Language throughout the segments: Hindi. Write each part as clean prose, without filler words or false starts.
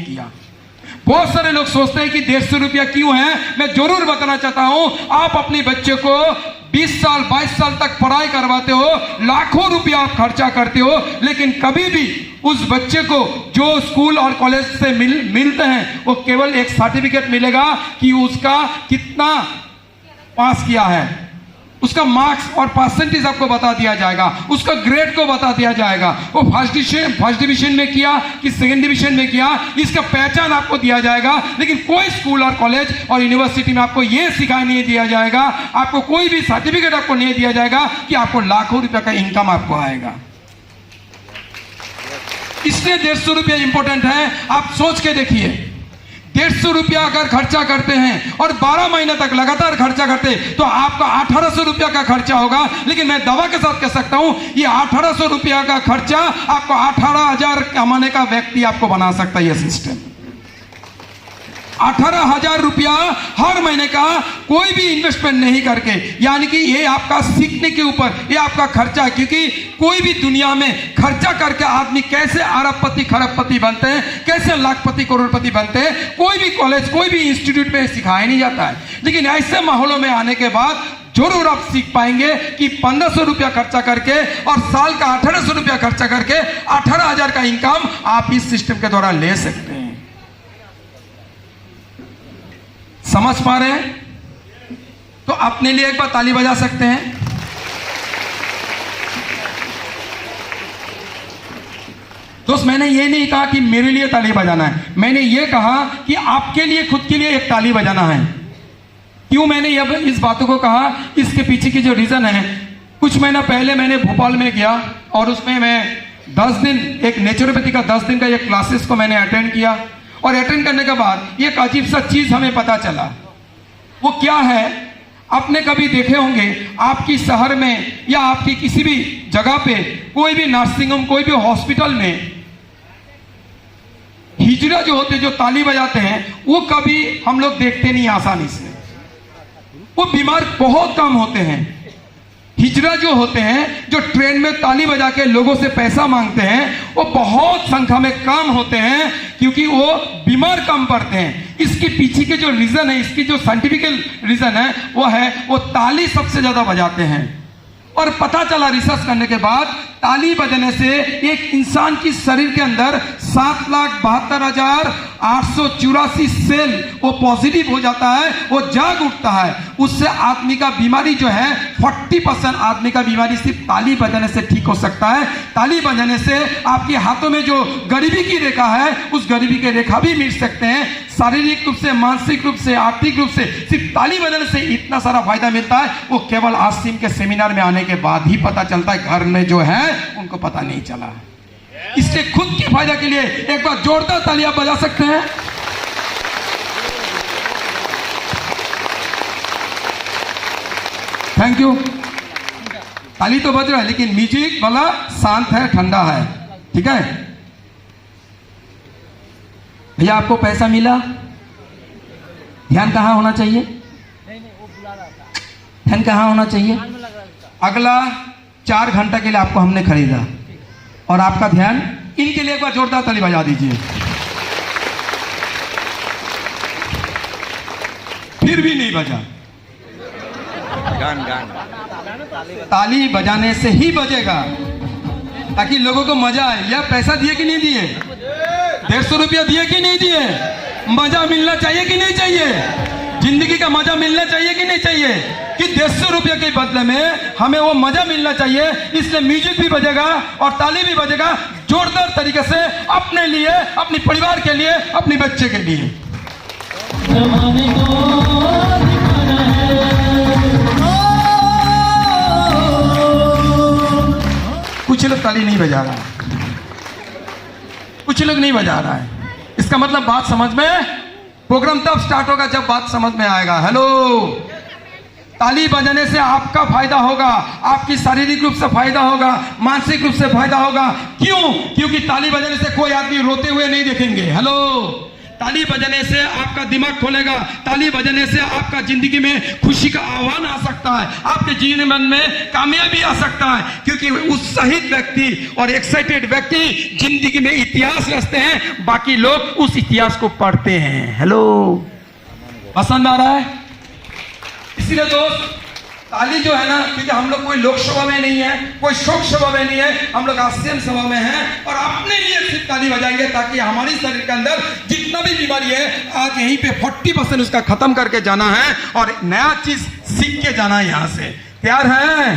नहीं किया। बहुत सारे लोग सोचते हैं कि 150 रुपया क्यों है। मैं जरूर बताना चाहता हूं, आप अपने बच्चे को 20 साल 22 साल तक पढ़ाई करवाते हो, लाखों रुपया आप खर्चा करते हो, लेकिन कभी भी उस बच्चे को जो स्कूल और कॉलेज से मिलते हैं वो केवल एक सर्टिफिकेट मिलेगा कि उसका कितना पास किया है, उसका मार्क्स और परसेंटेज आपको बता दिया जाएगा, उसका ग्रेड को बता दिया जाएगा, वो फर्स्ट डिवीजन में किया कि सेकंड डिवीजन में किया, इसका पहचान आपको दिया जाएगा। लेकिन कोई स्कूल और कॉलेज और यूनिवर्सिटी में आपको यह सिखाया नहीं दिया जाएगा, आपको कोई भी सर्टिफिकेट आपको नहीं दिया जाएगा कि आपको लाखों रुपए का इनकम आपको आएगा। इसलिए 150 रुपया इंपॉर्टेंट है। आप सोच के देखिए, 150 रुपया अगर खर्चा करते हैं और 12 महीने तक लगातार खर्चा करते हैं तो आपका 1800 रुपया का खर्चा होगा। लेकिन मैं दावा के साथ कह सकता हूं, ये 1800 रुपया का खर्चा आपको 18,000 कमाने का व्यक्ति आपको बना सकता है। यह सिस्टम 18,000 रुपया हर महीने का कोई भी इन्वेस्टमेंट नहीं करके, यानी कि ये आपका सीखने के ऊपर ये आपका खर्चा है। क्योंकि कोई भी दुनिया में खर्चा करके आदमी कैसे अरबपति खरबपति बनते हैं, कैसे लाखपति करोड़पति बनते हैं, कोई भी कॉलेज कोई भी इंस्टीट्यूट में सिखाया नहीं जाता है। लेकिन ऐसे माहौलों में आने के बाद जरूर आप सीख पाएंगे कि 1500 रुपया खर्चा करके और साल का 1800 रुपया खर्चा करके 18,000 का इनकम आप इस सिस्टम के द्वारा ले सकते हैं। समझ पा रहे हैं? तो अपने लिए एक बार ताली बजा सकते हैं। दोस्त, मैंने ये नहीं कहा कि मेरे लिए ताली बजाना है, मैंने ये कहा कि आपके लिए खुद के लिए एक ताली बजाना है। क्यों मैंने इस बातों को कहा, इसके पीछे की जो रीजन है, कुछ महीना पहले मैंने भोपाल में गया और उसमें मैं 10 दिन एक नेचुरोपैथी का 10 दिन का एक क्लासेस को मैंने अटेंड किया। और अटेंड करने के बाद एक अजीब सा चीज हमें पता चला। वो क्या है, आपने कभी देखे होंगे आपकी शहर में या आपकी किसी भी जगह पे कोई भी नर्सिंग होम कोई भी हॉस्पिटल में हिजड़ा जो होते जो ताली बजाते हैं वो कभी हम लोग देखते नहीं आसानी से। वो बीमार बहुत कम होते हैं। हिजड़ा जो होते हैं जो ट्रेन में ताली बजा के लोगों से पैसा मांगते हैं वो बहुत संख्या में कम होते हैं, क्योंकि वो बीमार कम पड़ते हैं। इसके पीछे के जो रीजन है, इसकी जो साइंटिफिकल रीजन है वो ताली सबसे ज्यादा बजाते हैं। और पता चला रिसर्च करने के बाद ताली बजाने से एक इंसान की शरीर के अंदर 7,72,884 सेल वो पॉजिटिव हो जाता है, वो जाग उठता है। उससे आदमी का बीमारी जो है 40% आदमी का बीमारी सिर्फ ताली बजाने से ठीक हो सकता है। ताली बजाने से आपके हाथों में जो गरीबी की रेखा है उस गरीबी की रेखा भी मिट सकते हैं। शारीरिक रूप से, मानसिक रूप से, आर्थिक रूप से सिर्फ ताली बजाने से इतना सारा फायदा मिलता है, वो केवल आसिम के सेमिनार में आने के बाद ही पता चलता है। घर में जो है उनको पता नहीं चला। इसलिए खुद के फायदा के लिए एक बार जोरदार ताली आप बजा सकते हैं। Thank you. ताली तो बज रहा है लेकिन म्यूजिक वाला शांत है, ठंडा है, ठीक है भैया। आपको पैसा मिला, ध्यान कहां होना चाहिए? ध्यान कहां होना चाहिए? अगला 4 घंटा के लिए आपको हमने खरीदा और आपका ध्यान इनके लिए एक बार जोरदार ताली बजा दीजिए। फिर भी नहीं बजा। ताली बजाने से ही बजेगा ताकि लोगों को मजा आए। या पैसा दिए कि नहीं दिए? 150 रुपया दिए कि नहीं दिए? मजा मिलना चाहिए कि नहीं चाहिए? जिंदगी का मजा मिलना चाहिए कि नहीं चाहिए? कि 150 रुपये के बदले में हमें वो मजा मिलना चाहिए। इसलिए म्यूजिक भी बजेगा और ताली भी बजेगा जोरदार तरीके से, अपने लिए, अपने परिवार के लिए, अपने बच्चे के लिए। कुछ लोग ताली नहीं बजा रहा है, कुछ लोग नहीं बजा रहा है। इसका मतलब बात समझ में, प्रोग्राम तब स्टार्ट होगा जब बात समझ में आएगा। हेलो, ताली बजाने से आपका फायदा होगा, आपकी शारीरिक रूप से फायदा होगा, मानसिक रूप से फायदा होगा। क्यों? क्योंकि ताली बजाने से कोई आदमी रोते हुए नहीं देखेंगे। हेलो, ताली बजाने से आपका दिमाग खोलेगा, ताली बजाने से आपका जिंदगी में खुशी का आह्वान आ सकता है, आपके जीवन में कामयाबी आ सकता है, क्योंकि उत्साहित व्यक्ति और एक्साइटेड व्यक्ति जिंदगी में इतिहास रचते हैं, बाकी लोग उस इतिहास को पढ़ते हैं। हेलो, पसंद आ रहा है? इसीलिए दोस्त ताली जो है ना, क्योंकि हम लोग कोई लोकसभा में नहीं है, कोई शोक सभा में नहीं है, हम लोग आसियन सभा में हैं और अपने लिए सिर्फ ताली बजाएंगे ताकि हमारी शरीर के अंदर जितना भी बीमारी है आज यहीं पे 40% उसका खत्म करके जाना है और नया चीज सीख के जाना है यहाँ से। तैयार है?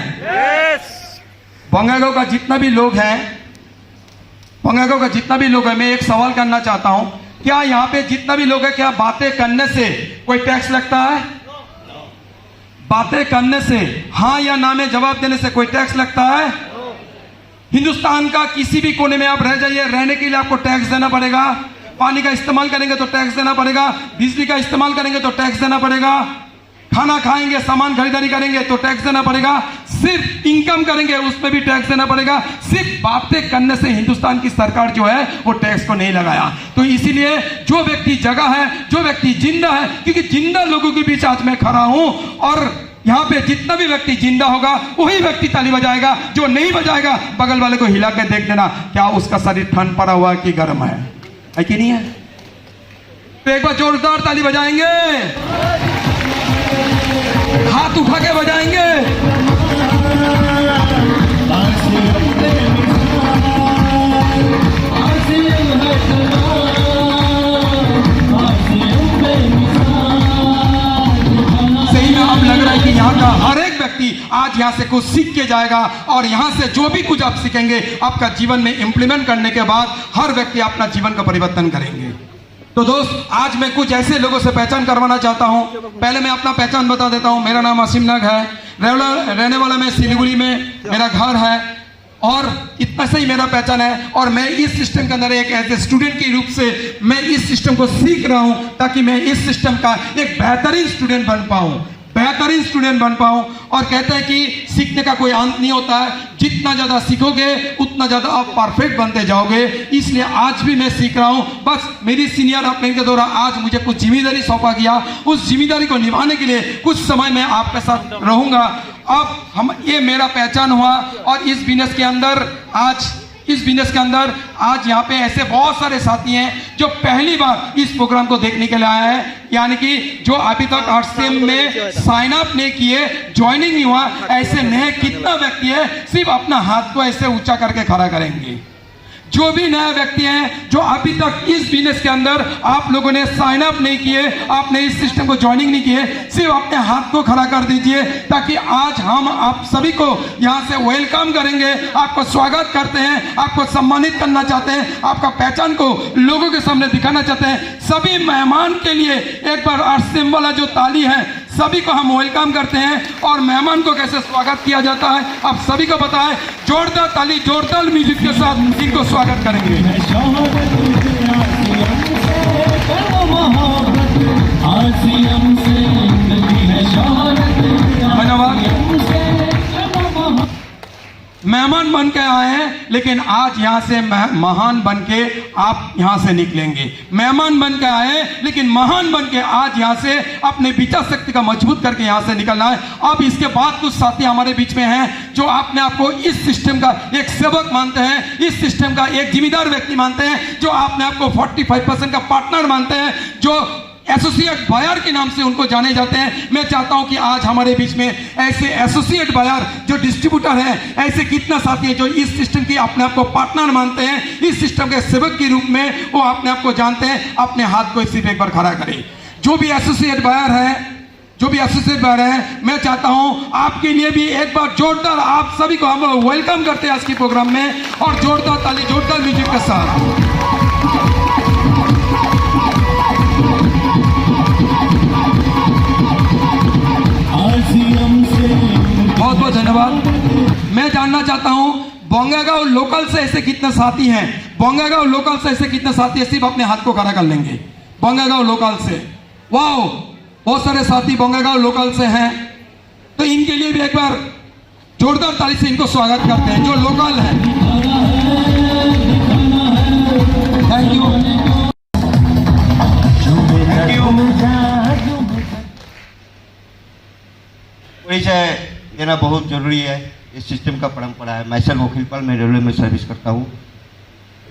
बंगागांव का जितना भी लोग है, बंगागांव का जितना भी लोग है, मैं एक सवाल करना चाहता हूं, क्या यहाँ पे जितना भी लोग है, क्या बातें करने से कोई टैक्स लगता है? बातें करने से हाँ या ना में जवाब देने से कोई टैक्स लगता है? हिंदुस्तान का किसी भी कोने में आप रह जाइए, रहने के लिए आपको टैक्स देना पड़ेगा। पानी का इस्तेमाल करेंगे तो टैक्स देना पड़ेगा, बिजली का इस्तेमाल करेंगे तो टैक्स देना पड़ेगा, खाना खाएंगे, सामान खरीदारी करेंगे तो टैक्स देना पड़ेगा, सिर्फ इनकम करेंगे उसमें भी टैक्स देना पड़ेगा। सिर्फ बातें करने से हिंदुस्तान की सरकार जो है वो टैक्स को नहीं लगाया। तो इसीलिए जो व्यक्ति जगह है, जो व्यक्ति जिंदा है, क्योंकि जिंदा लोगों के बीच आज मैं खड़ा हूं और यहाँ पे जितना भी व्यक्ति जिंदा होगा वही व्यक्ति ताली बजाएगा, जो नहीं बजाएगा बगल वाले को हिला के देख देना क्या उसका शरीर ठंड पड़ा हुआ है कि गर्म है कि नहीं है। तो एक बार जोरदार ताली बजाएंगे, हाथ उठा के बजाएंगे। सही में अब लग रहा है कि यहाँ का हर एक व्यक्ति आज यहाँ से कुछ सीख के जाएगा और यहाँ से जो भी कुछ आप सीखेंगे आपका जीवन में इंप्लीमेंट करने के बाद हर व्यक्ति अपना जीवन का परिवर्तन करेंगे। तो दोस्त आज मैं कुछ ऐसे लोगों से पहचान करवाना चाहता हूं। पहले मैं अपना पहचान बता देता हूं। मेरा नाम असीम नाग है, रहने वाला मैं सिलीगुड़ी में मेरा घर है और इतना सही मेरा पहचान है। और मैं इस सिस्टम के अंदर एक ऐसे स्टूडेंट के रूप से मैं इस सिस्टम को सीख रहा हूं ताकि मैं इस सिस्टम का एक बेहतरीन स्टूडेंट बन पाऊं, बेहतरीन स्टूडेंट बन पाऊं। और कहते हैं कि सीखने का कोई अंत नहीं होता है, जितना ज्यादा सीखोगे उतना ज्यादा आप परफेक्ट बनते जाओगे। इसलिए आज भी मैं सीख रहा हूं। बस मेरी सीनियर अपने के दौरान आज मुझे कुछ जिम्मेदारी सौंपा गया, उस जिम्मेदारी को निभाने के लिए कुछ समय मैं आपके साथ रहूंगा। अब हम ये मेरा पहचान हुआ और इस बिजनेस के अंदर आज यहाँ पे ऐसे बहुत सारे साथी हैं जो पहली बार इस प्रोग्राम को देखने के लिए आए हैं, यानी कि जो अभी तक आरसीएम में साइन अप नहीं किए, ज्वाइनिंग नहीं हुआ, ऐसे नए कितना व्यक्ति है सिर्फ अपना हाथ को ऐसे ऊंचा करके खड़ा करेंगे। जो भी नए व्यक्ति हैं जो अभी तक इस बिजनेस के अंदर आप लोगों ने साइन अप नहीं किए, आपने इस सिस्टम को ज्वाइनिंग नहीं किए, सिर्फ अपने हाथ को खड़ा कर dीजिए ताकि आज हम आप सभी को यहां से वेलकम करेंगे। आपको स्वागत करते हैं, आपको सम्मानित करना चाहते हैं, आपका पहचान को लोगों के सामने दिखाना चाहते हैं। सभी मेहमान के लिए एक बार आरसीएम वाला जो ताली है सभी को हम वेलकम करते हैं। और मेहमान को कैसे स्वागत किया जाता है आप सभी को पता है। जोरदार ताली, जोरदार म्यूजिक के साथ इनको स्वागत करेंगे। मेहमान बन के आए हैं लेकिन आज यहाँ से महान बन के आप यहाँ से निकलेंगे। मेहमान बन के आए लेकिन महान बन के आज यहाँ से अपने विचार शक्ति का मजबूत करके यहाँ से निकलना है। अब इसके बाद कुछ साथी हमारे बीच में हैं जो अपने आप को इस सिस्टम का एक सेवक मानते हैं, इस सिस्टम का एक जिम्मेदार व्यक्ति मानते हैं, जो अपने आप को 45% का पार्टनर मानते हैं, जो एसोसिएट बायर के नाम से उनको जाने जाते हैं। मैं चाहता हूं कि आज हमारे बीच में ऐसे एसोसिएट बायर जो डिस्ट्रीब्यूटर हैं, ऐसे कितना साथी हैं जो इस सिस्टम की अपने आप को पार्टनर मानते हैं, इस सिस्टम के सेवक के रूप में वो अपने आप को जानते हैं। अपने हाथ को सिर्फ एक बार खड़ा करें। जो भी एसोसिएट बायर है, मैं चाहता हूं आपके लिए भी एक बार जोरदार आप सभी को हम वेलकम करते हैं आज के प्रोग्राम में, और जोरदार ताली, जोरदार म्यूजिक के साथ। बहुत बहुत धन्यवाद। मैं जानना चाहता हूं बोंगागांव लोकल से ऐसे कितने साथी हैं, बोंगागांव लोकल से ऐसे कितने साथी है सिर्फ अपने हाथ को खड़ा कर लेंगे। बोंगागांव लोकल से, वाह, बहुत सारे साथी बोंगागांव लोकल से हैं, तो इनके लिए भी एक बार जोरदार ताली से इनको स्वागत करते हैं जो लोकल है। Thank you. देना बहुत ज़रूरी है। इस सिस्टम का परंपरा है। मैं सर वकीलपाल, मैं रेलवे में सर्विस करता हूँ।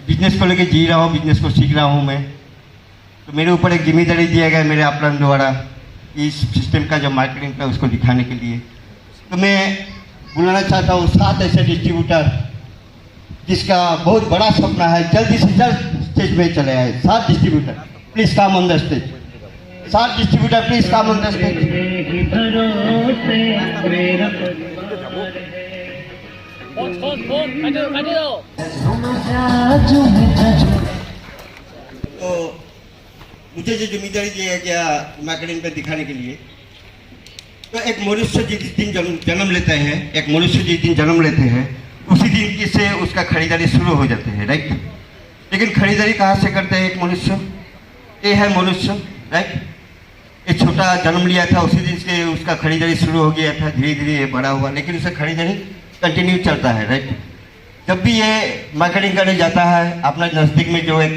बिजनेस को लेके जी रहा हूँ, बिजनेस को सीख रहा हूँ मैं। तो मेरे ऊपर एक जिम्मेदारी दिया गया है मेरे अपलाइन द्वारा इस सिस्टम का जो मार्केटिंग है उसको दिखाने के लिए। तो मैं बुलाना चाहता हूँ 7 ऐसे डिस्ट्रीब्यूटर जिसका बहुत बड़ा सपना है जल्दी से जल्द स्टेज में चले आए। 7 distributor please come on the stage. 7 distributor please come on the stage. तो मुझे जो जिम्मेदारी दिया गया मार्केटिंग पे दिखाने के लिए, तो एक मनुष्य जिस दिन जन्म लेते हैं, एक मनुष्य जिस दिन जन्म लेते हैं उसी दिन की से उसका खरीदारी शुरू हो जाते हैं, राइट। लेकिन खरीदारी कहाँ से करते हैं एक मनुष्य? ये है मनुष्य, राइट। ये छोटा जन्म लिया था उसी दिन से उसका खरीदारी शुरू हो गया था, धीरे धीरे ये बड़ा हुआ, लेकिन उसका खरीदारी कंटिन्यू चलता है, राइट। जब भी ये मार्केटिंग करने जाता है अपना नज़दीक में जो एक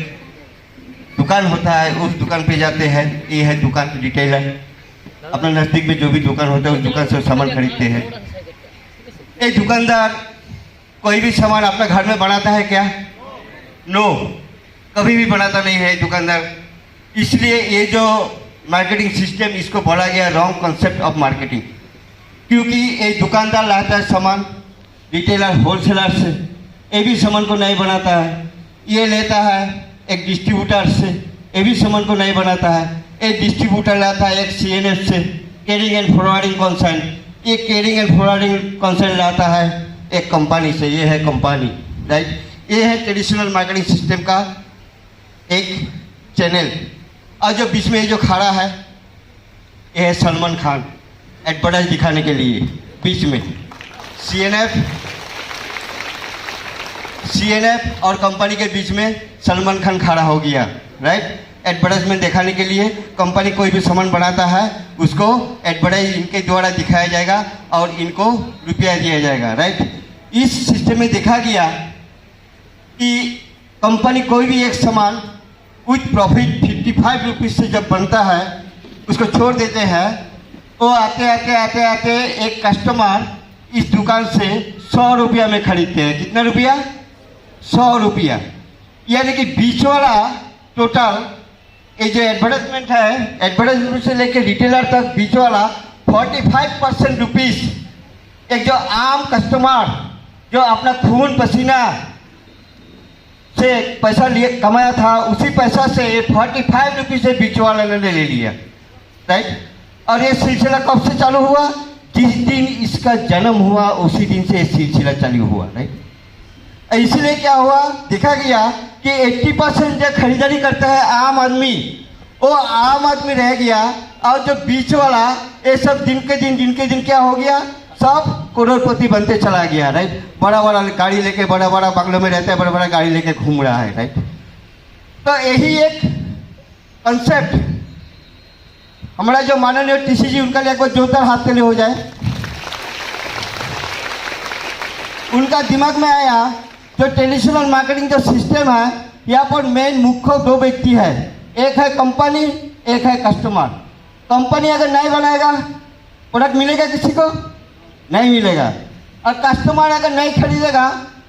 दुकान होता है उस दुकान पे जाते हैं। ये है दुकान रिटेलर, अपना नज़दीक में जो भी दुकान होता है उस दुकान से सामान खरीदते हैं। ये दुकानदार कोई भी सामान अपना घर में बनाता है क्या? नो, कभी भी बनाता नहीं है दुकानदार। इसलिए ये जो मार्केटिंग सिस्टम इसको बोला गया रॉन्ग कॉन्सेप्ट ऑफ मार्केटिंग, क्योंकि ये दुकानदार लाता है सामान रिटेलर होलसेलर से, ये भी सामान को नहीं बनाता है। ये लेता है एक डिस्ट्रीब्यूटर से, ये भी सामान को नहीं बनाता है। एक डिस्ट्रीब्यूटर लाता है एक CNF से, कैरिंग एंड फॉरवर्डिंग कंसर्न। ये कैरिंग एंड फॉरवर्डिंग कंसर्न लाता है एक कंपनी से, ये है कंपनी, राइट। ये है ट्रेडिशनल मार्केटिंग सिस्टम का एक चैनल। और जो बीच में जो खड़ा है ये है सलमान खान, एडवर्टाइज दिखाने के लिए बीच में। CNF और कंपनी के बीच में सलमान खान खड़ा हो गया, राइट। एडवर्टाइजमेंट दिखाने के लिए कंपनी कोई भी सामान बनाता है उसको एडवर्टाइज इनके द्वारा दिखाया जाएगा और इनको रुपया दिया जाएगा, राइट। इस सिस्टम में देखा गया कि कंपनी कोई भी एक सामान विथ प्रॉफिट 55 रुपीज़ से जब बनता है उसको छोड़ देते हैं, तो आते आते आते आते एक कस्टमर इस दुकान से 100 रुपया में खरीदते हैं। कितना रुपया? 100 रुपया। यानी कि बीच वाला टोटल ये जो एडवर्टाइजमेंट है, एडवर्टाइजमेंट से लेकर रिटेलर तक बीच वाला 45% रुपीज़ एक जो आम कस्टमर जो अपना खून पसीना से पैसा लिए कमाया था उसी पैसा से 45 रुपीज़ से बीच वाले ने ले लिया, राइट। और ये सिलसिला कब से चालू हुआ? जिस दिन इसका जन्म हुआ उसी दिन से ये सिलसिला चालू हुआ, राइट। इसलिए क्या हुआ, देखा गया कि 80% जो खरीदारी करता है आम आदमी, वो आम आदमी रह गया। और जो बीच वाला ये सब दिन के दिन क्या हो गया, सब करोड़पति बनते चला गया, राइट। बड़ा बड़ा गाड़ी लेके, बड़ा बड़ा बंगलों में रहता है, बड़ा बड़ा गाड़ी लेके घूम रहा है, राइट। तो यही एक कंसेप्ट हमारा जो माननीय TC जी, उनका लिए एक बार जोरदार हाथ के लिए हो जाए। उनका दिमाग में आया जो ट्रेडिशनल मार्केटिंग जो सिस्टम है, यहाँ पर मेन मुख्य 2 व्यक्ति है, एक है कंपनी, एक है कस्टमर। कंपनी अगर नहीं बनाएगा प्रोडक्ट मिलेगा किसी को? नहीं मिलेगा। और कस्टमर अगर नहीं खरीदेगा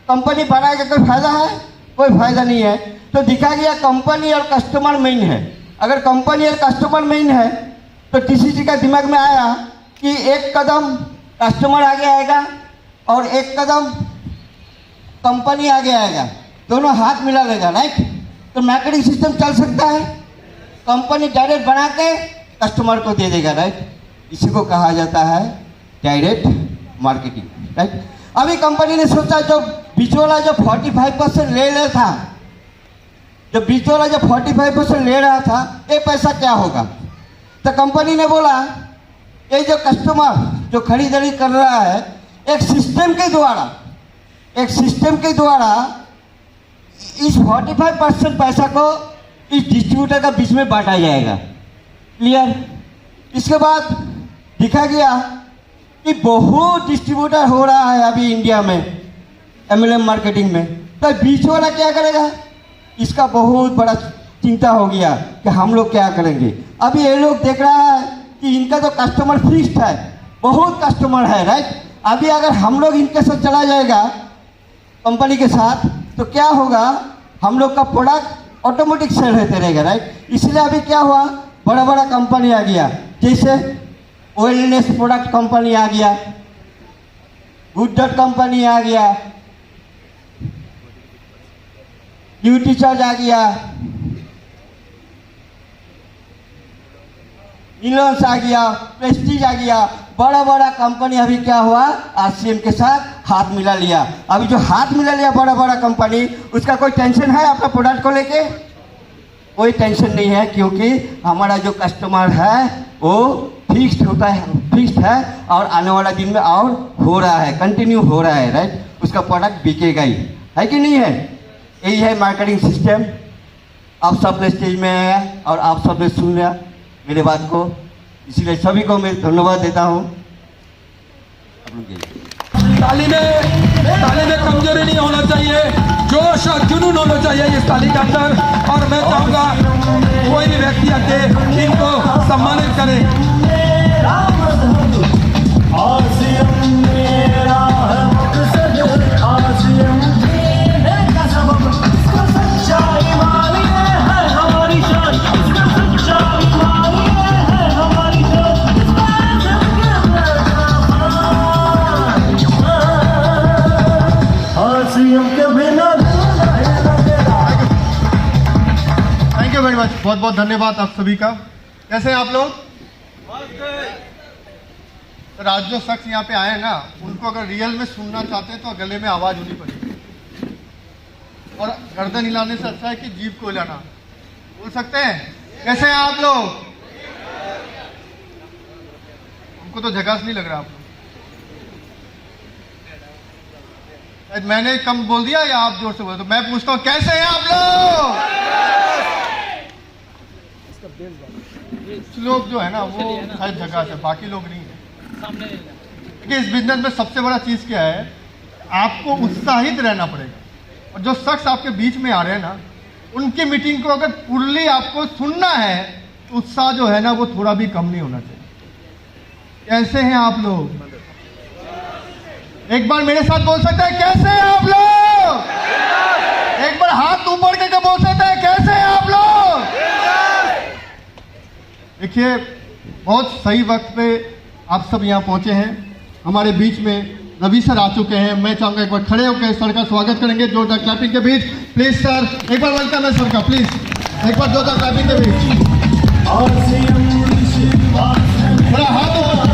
कंपनी बनाएगा कोई फायदा है? कोई फायदा नहीं है। तो दिखा गया कंपनी और कस्टमर मेन है। अगर कंपनी और कस्टमर मेन है तो TC जी का दिमाग में आया कि एक कदम कस्टमर आगे आएगा और एक कदम कंपनी आगे आएगा, दोनों हाथ मिला लेगा, राइट। तो मार्केटिंग सिस्टम चल सकता है। कंपनी डायरेक्ट बना के कस्टमर को दे देगा, राइट। इसी को कहा जाता है डायरेक्ट मार्केटिंग, राइट। अभी कंपनी ने सोचा जो बीच वाला जो 45% ले रहा था, जो बीच वाला जो 45% ले रहा था, ये पैसा क्या होगा? तो कंपनी ने बोला ये जो कस्टमर जो खरीदारी कर रहा है एक सिस्टम के द्वारा इस 45% पैसा को इस डिस्ट्रीब्यूटर का बीच में बांटा जाएगा। क्लियर? इसके बाद दिखा गया कि बहुत डिस्ट्रीब्यूटर हो रहा है अभी इंडिया में MLM मार्केटिंग में। तो बीच वाला क्या करेगा? इसका बहुत बड़ा चिंता हो गया कि हम लोग क्या करेंगे। अभी ये लोग देख रहा है कि इनका तो कस्टमर फिक्स्ड है, बहुत कस्टमर है, राइट। अभी अगर हम लोग इनके साथ चला जाएगा कंपनी के साथ तो क्या होगा, हम लोग का प्रोडक्ट ऑटोमेटिक सेल होते रहेगा, राइट। इसलिए अभी क्या हुआ, बड़ा बड़ा कंपनी आ गया, जैसे वेलनेस प्रोडक्ट कंपनी आ गया, गुड डॉट कंपनी आ गया, ब्यूटी चार्ज आ गया, इलोन्स आ गया, प्रेस्टीज आ गया। बड़ा बड़ा कंपनी अभी क्या हुआ, आरसीएम के साथ हाथ मिला लिया। अभी जो हाथ मिला लिया बड़ा बड़ा कंपनी, उसका कोई टेंशन है आपका प्रोडक्ट को लेके? कोई टेंशन नहीं है, क्योंकि हमारा जो कस्टमर है वो फिक्स्ड होता है, फिक्स्ड है, और आने वाला दिन में और हो रहा है, कंटिन्यू हो रहा है, राइट। उसका प्रोडक्ट बिकेगा ही, है कि नहीं है? यही है मार्केटिंग सिस्टम। आप सब स्टेज में आया और आप सब ने सुन लिया मेरे बात को, इसीलिए सभी को मैं धन्यवाद देता हूँ। ताली में कमजोरी नहीं होना चाहिए, जोश और जुनून होना चाहिए इस ताली के अंदर। और मैं चाहूँगा कोई भी व्यक्ति आके इनको सम्मानित करे। थैंक यू वेरी मच, बहुत बहुत धन्यवाद आप सभी का। कैसे हैं आप लोग? सर आज जो शख्स यहाँ पे आए हैं ना, उनको अगर रियल में सुनना चाहते हैं तो गले में आवाज़ होनी पड़ेगी, और गर्दन हिलाने से अच्छा है कि जीभ को हिलाना। बोल सकते हैं? कैसे हैं आप लोग? हमको तो झकास नहीं लग रहा आपको। मैंने कम बोल दिया या आप जोर से बोल? तो मैं पूछता हूँ, कैसे हैं आप लोग? कुछ लोग जो है ना वो शायद जगह से, बाकी लोग नहीं है। देखिए इस बिजनेस में सबसे बड़ा चीज़ क्या है, आपको उत्साहित रहना पड़ेगा। और जो शख्स आपके बीच में आ रहे हैं ना, उनकी मीटिंग को अगर पूरी आपको सुनना है तो उत्साह जो है ना वो थोड़ा भी कम नहीं होना चाहिए। कैसे हैं आप लोग? एक बार मेरे साथ बोल सकते हैं, कैसे हैं आप लोग? एक बार हाथ ऊपर करके बोल सकते हैं, कैसे हैं आप लोग? देखिए बहुत सही वक्त पे आप सब यहाँ पहुंचे हैं। हमारे बीच में रवि सर आ चुके हैं। मैं चाहूंगा एक बार खड़े होकर सर का स्वागत करेंगे जोरदार क्लैपिंग के बीच। प्लीज सर एक बार वेलकम है सर का, प्लीज एक बार जोरदार क्लैपिंग के बीच। बड़ा हाथ ऊपर।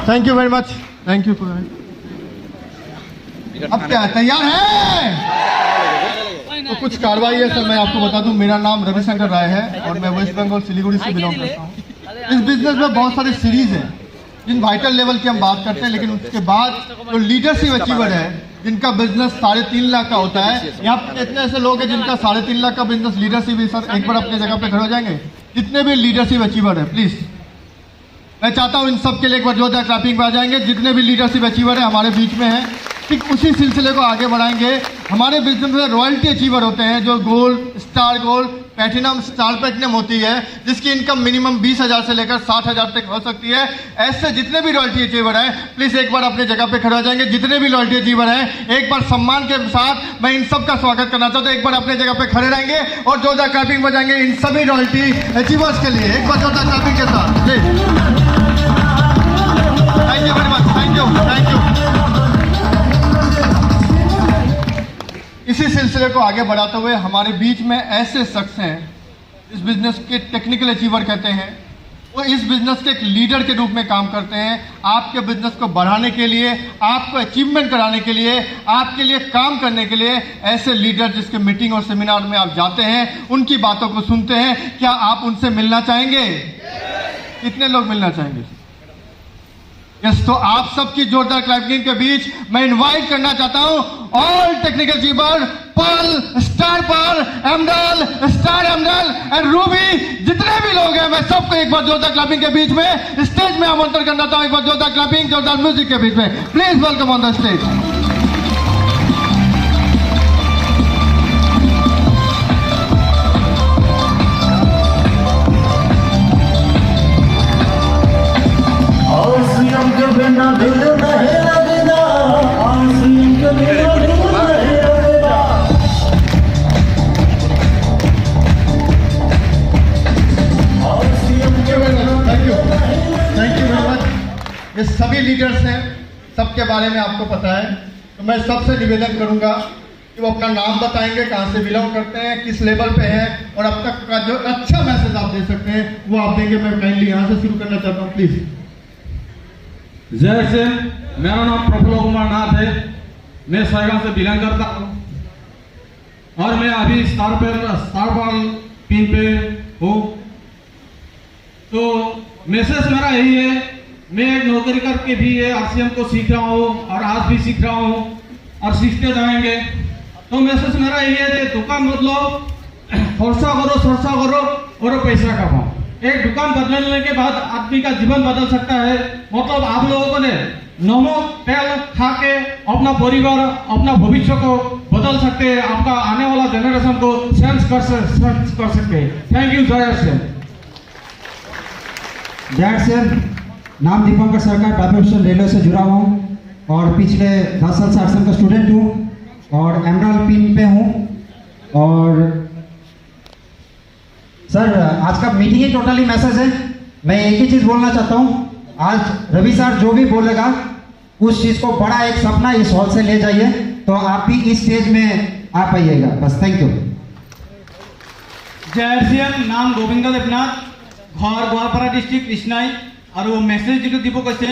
Thank you very much, thank you. अब क्या तैयार है? तो कुछ कार्रवाई है सर, मैं आपको बता दूं, मेरा नाम रविशंकर राय है और मैं वेस्ट बंगाल सिलीगुड़ी से बिलोंग करता हूं। इस बिजनेस में बहुत सारी सीरीज हैं जिन वाइटल लेवल की हम बात करते हैं, लेकिन उसके बाद जो लीडरशिप अचीवर है जिनका बिजनेस 3.5 लाख का होता है। यहाँ पे इतने ऐसे लोग हैं जिनका 3.5 लाख का बिजनेस लीडरशिप है। सर एक बार अपने जगह पे खड़े हो जाएंगे? जितने भी लीडरशिप अचीवर है प्लीज, मैं चाहता हूं इन सब के लिए एक बार जोरदार क्लैपिंग पे आ जाएंगे। जितने भी लीडरशिप अचीवर है हमारे बीच में हैं, ठीक उसी सिलसिले को आगे बढ़ाएंगे। हमारे बिजनेस में रॉयल्टी अचीवर होते हैं जो gold, star gold, platinum, star platinum होती है, जिसकी इनकम मिनिमम 20,000 से लेकर 60,000 तक हो सकती है। ऐसे जितने भी रॉयल्टी अचीवर हैं प्लीज एक बार अपने जगह पे खड़े हो जाएंगे। जितने भी रॉयल्टी अचीवर हैं एक बार सम्मान के साथ मैं इन सब का स्वागत करना चाहता हूँ। एक बार अपने जगह पे खड़े रहेंगे और जोरदार क्लैपिंग बजाएंगे इन सभी रॉयल्टी अचीवर्स के लिए। एक बार जोरदार क्लैपिंग के साथ जी। Thank you very much, thank you, thank you. इसी सिलसिले को आगे बढ़ाते हुए हमारे बीच में ऐसे शख्स हैं, इस बिजनेस के टेक्निकल अचीवर कहते हैं, वो इस बिजनेस के एक लीडर के रूप में काम करते हैं, आपके बिजनेस को बढ़ाने के लिए, आपको अचीवमेंट कराने के लिए, आपके लिए काम करने के लिए। ऐसे लीडर जिसके मीटिंग और सेमिनार में आप जाते हैं, उनकी बातों को सुनते हैं, क्या आप उनसे मिलना चाहेंगे? कितने लोग मिलना चाहेंगे? यस, तो आप सबकी जोरदार क्लैपिंग के बीच मैं इनवाइट करना चाहता हूं all technical cheaper, Perl, star Perl, एमडल, star एमडल and Ruby, जितने भी लोग हैं, मैं सबको एक बार जोरदार क्लैपिंग के बीच में स्टेज में आमंत्रण करना चाहता हूं। एक बार जोरदार क्लैपिंग, जोरदार म्यूजिक के बीच में please welcome on the stage. ये सभी लीडर्स हैं, सबके बारे में आपको पता है, तो मैं सबसे निवेदन करूंगा कि वो अपना नाम बताएंगे, कहां से बिलोंग करते हैं, किस लेवल पे हैं, और अब तक का जो अच्छा मैसेज आप दे सकते हैं वो आप देंगे। मैं काइंडली यहां से शुरू करना चाहता हूं, प्लीज। जय सिंह, मेरा नाम प्रफुल्ल कुमार नाथ है, मैं सायगांव से बिलोंग करता हूँ और मैं अभी स्टार पर्ल पिन पे हूँ। तो मैसेज मेरा यही है, मैं एक नौकरी करके भी ये आरसीएम को सीख रहा हूँ और आज भी सीख रहा हूँ और सीखते जाएंगे। तो मैसेज मेरा यही है कि दुकान बदलो, खर्चा करो, सरसा करो और पैसा कमाओ। एक दुकान बदलने के बाद आदमी का जीवन बदल सकता है। मतलब आप लोगों ने नमक तेल खा के अपना परिवार, अपना भविष्य को बदल सकते हैं, आपका आने वाला जनरेशन को सेंस कर सकते हैं। Thank you. जय सिंह। जय सिंह, नाम दीपंकर सरकार, प्रोफेशनल रेलवे से जुड़ा हूँ और पिछले 10 साल से आरसीएम का स्टूडेंट हूँ और एमराल्ड पिन पे हूँ। और सर, आज का मीटिंग ही टोटली मैसेज है। मैं एक ही चीज़ बोलना चाहता हूँ, आज रवि सर जो भी बोलेगा उस चीज़ को बड़ा एक सपना इस हॉल से ले जाइए, तो आप भी इस स्टेज में आ पाइएगा। बस, थैंक यू। जय सिंह, नाम गोविंद देवनाथ, घर गोवालपाड़ा डिस्ट्रिक्ट कृष्णाई। और वो मेसेज जो দিব कैसे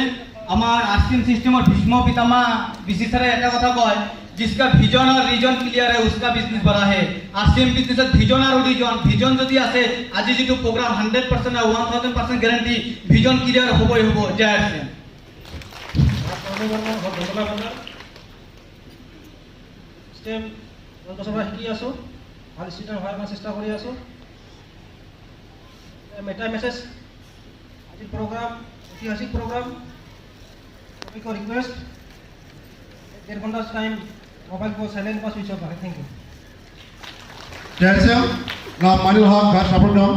আমার आरसीएम सिस्टम और भीष्म पितामह विशेषकर एक कथा कय, जिसका विजन और रीजन क्लियर है उसका बिजनेस बड़ा है। आरसीएम बिजनेस विजन और विजन যদি আছে আজি যেটো प्रोग्राम 100% है 1000% গ্যারান্টি विजन क्लियर হবই হবো। जय आरसीएम। স্টেপ লোকসভা শিকি আছো, ভাল ষ্টুডেণ্ট হোৱাৰ কাৰণে চেষ্টা কৰি আছো। এটা মেছেজ, আজিৰ প্ৰগ্ৰাম ঐতিহাসিক প্ৰগ্ৰাম, सबको रिक्वेस्ट 1.5 घंटा टाइम मोबाइल को साइलेंट पर स्विच ऑफ करें। Thank you. जय सिंह, नाम मानिल हक, घर सापुरगाम,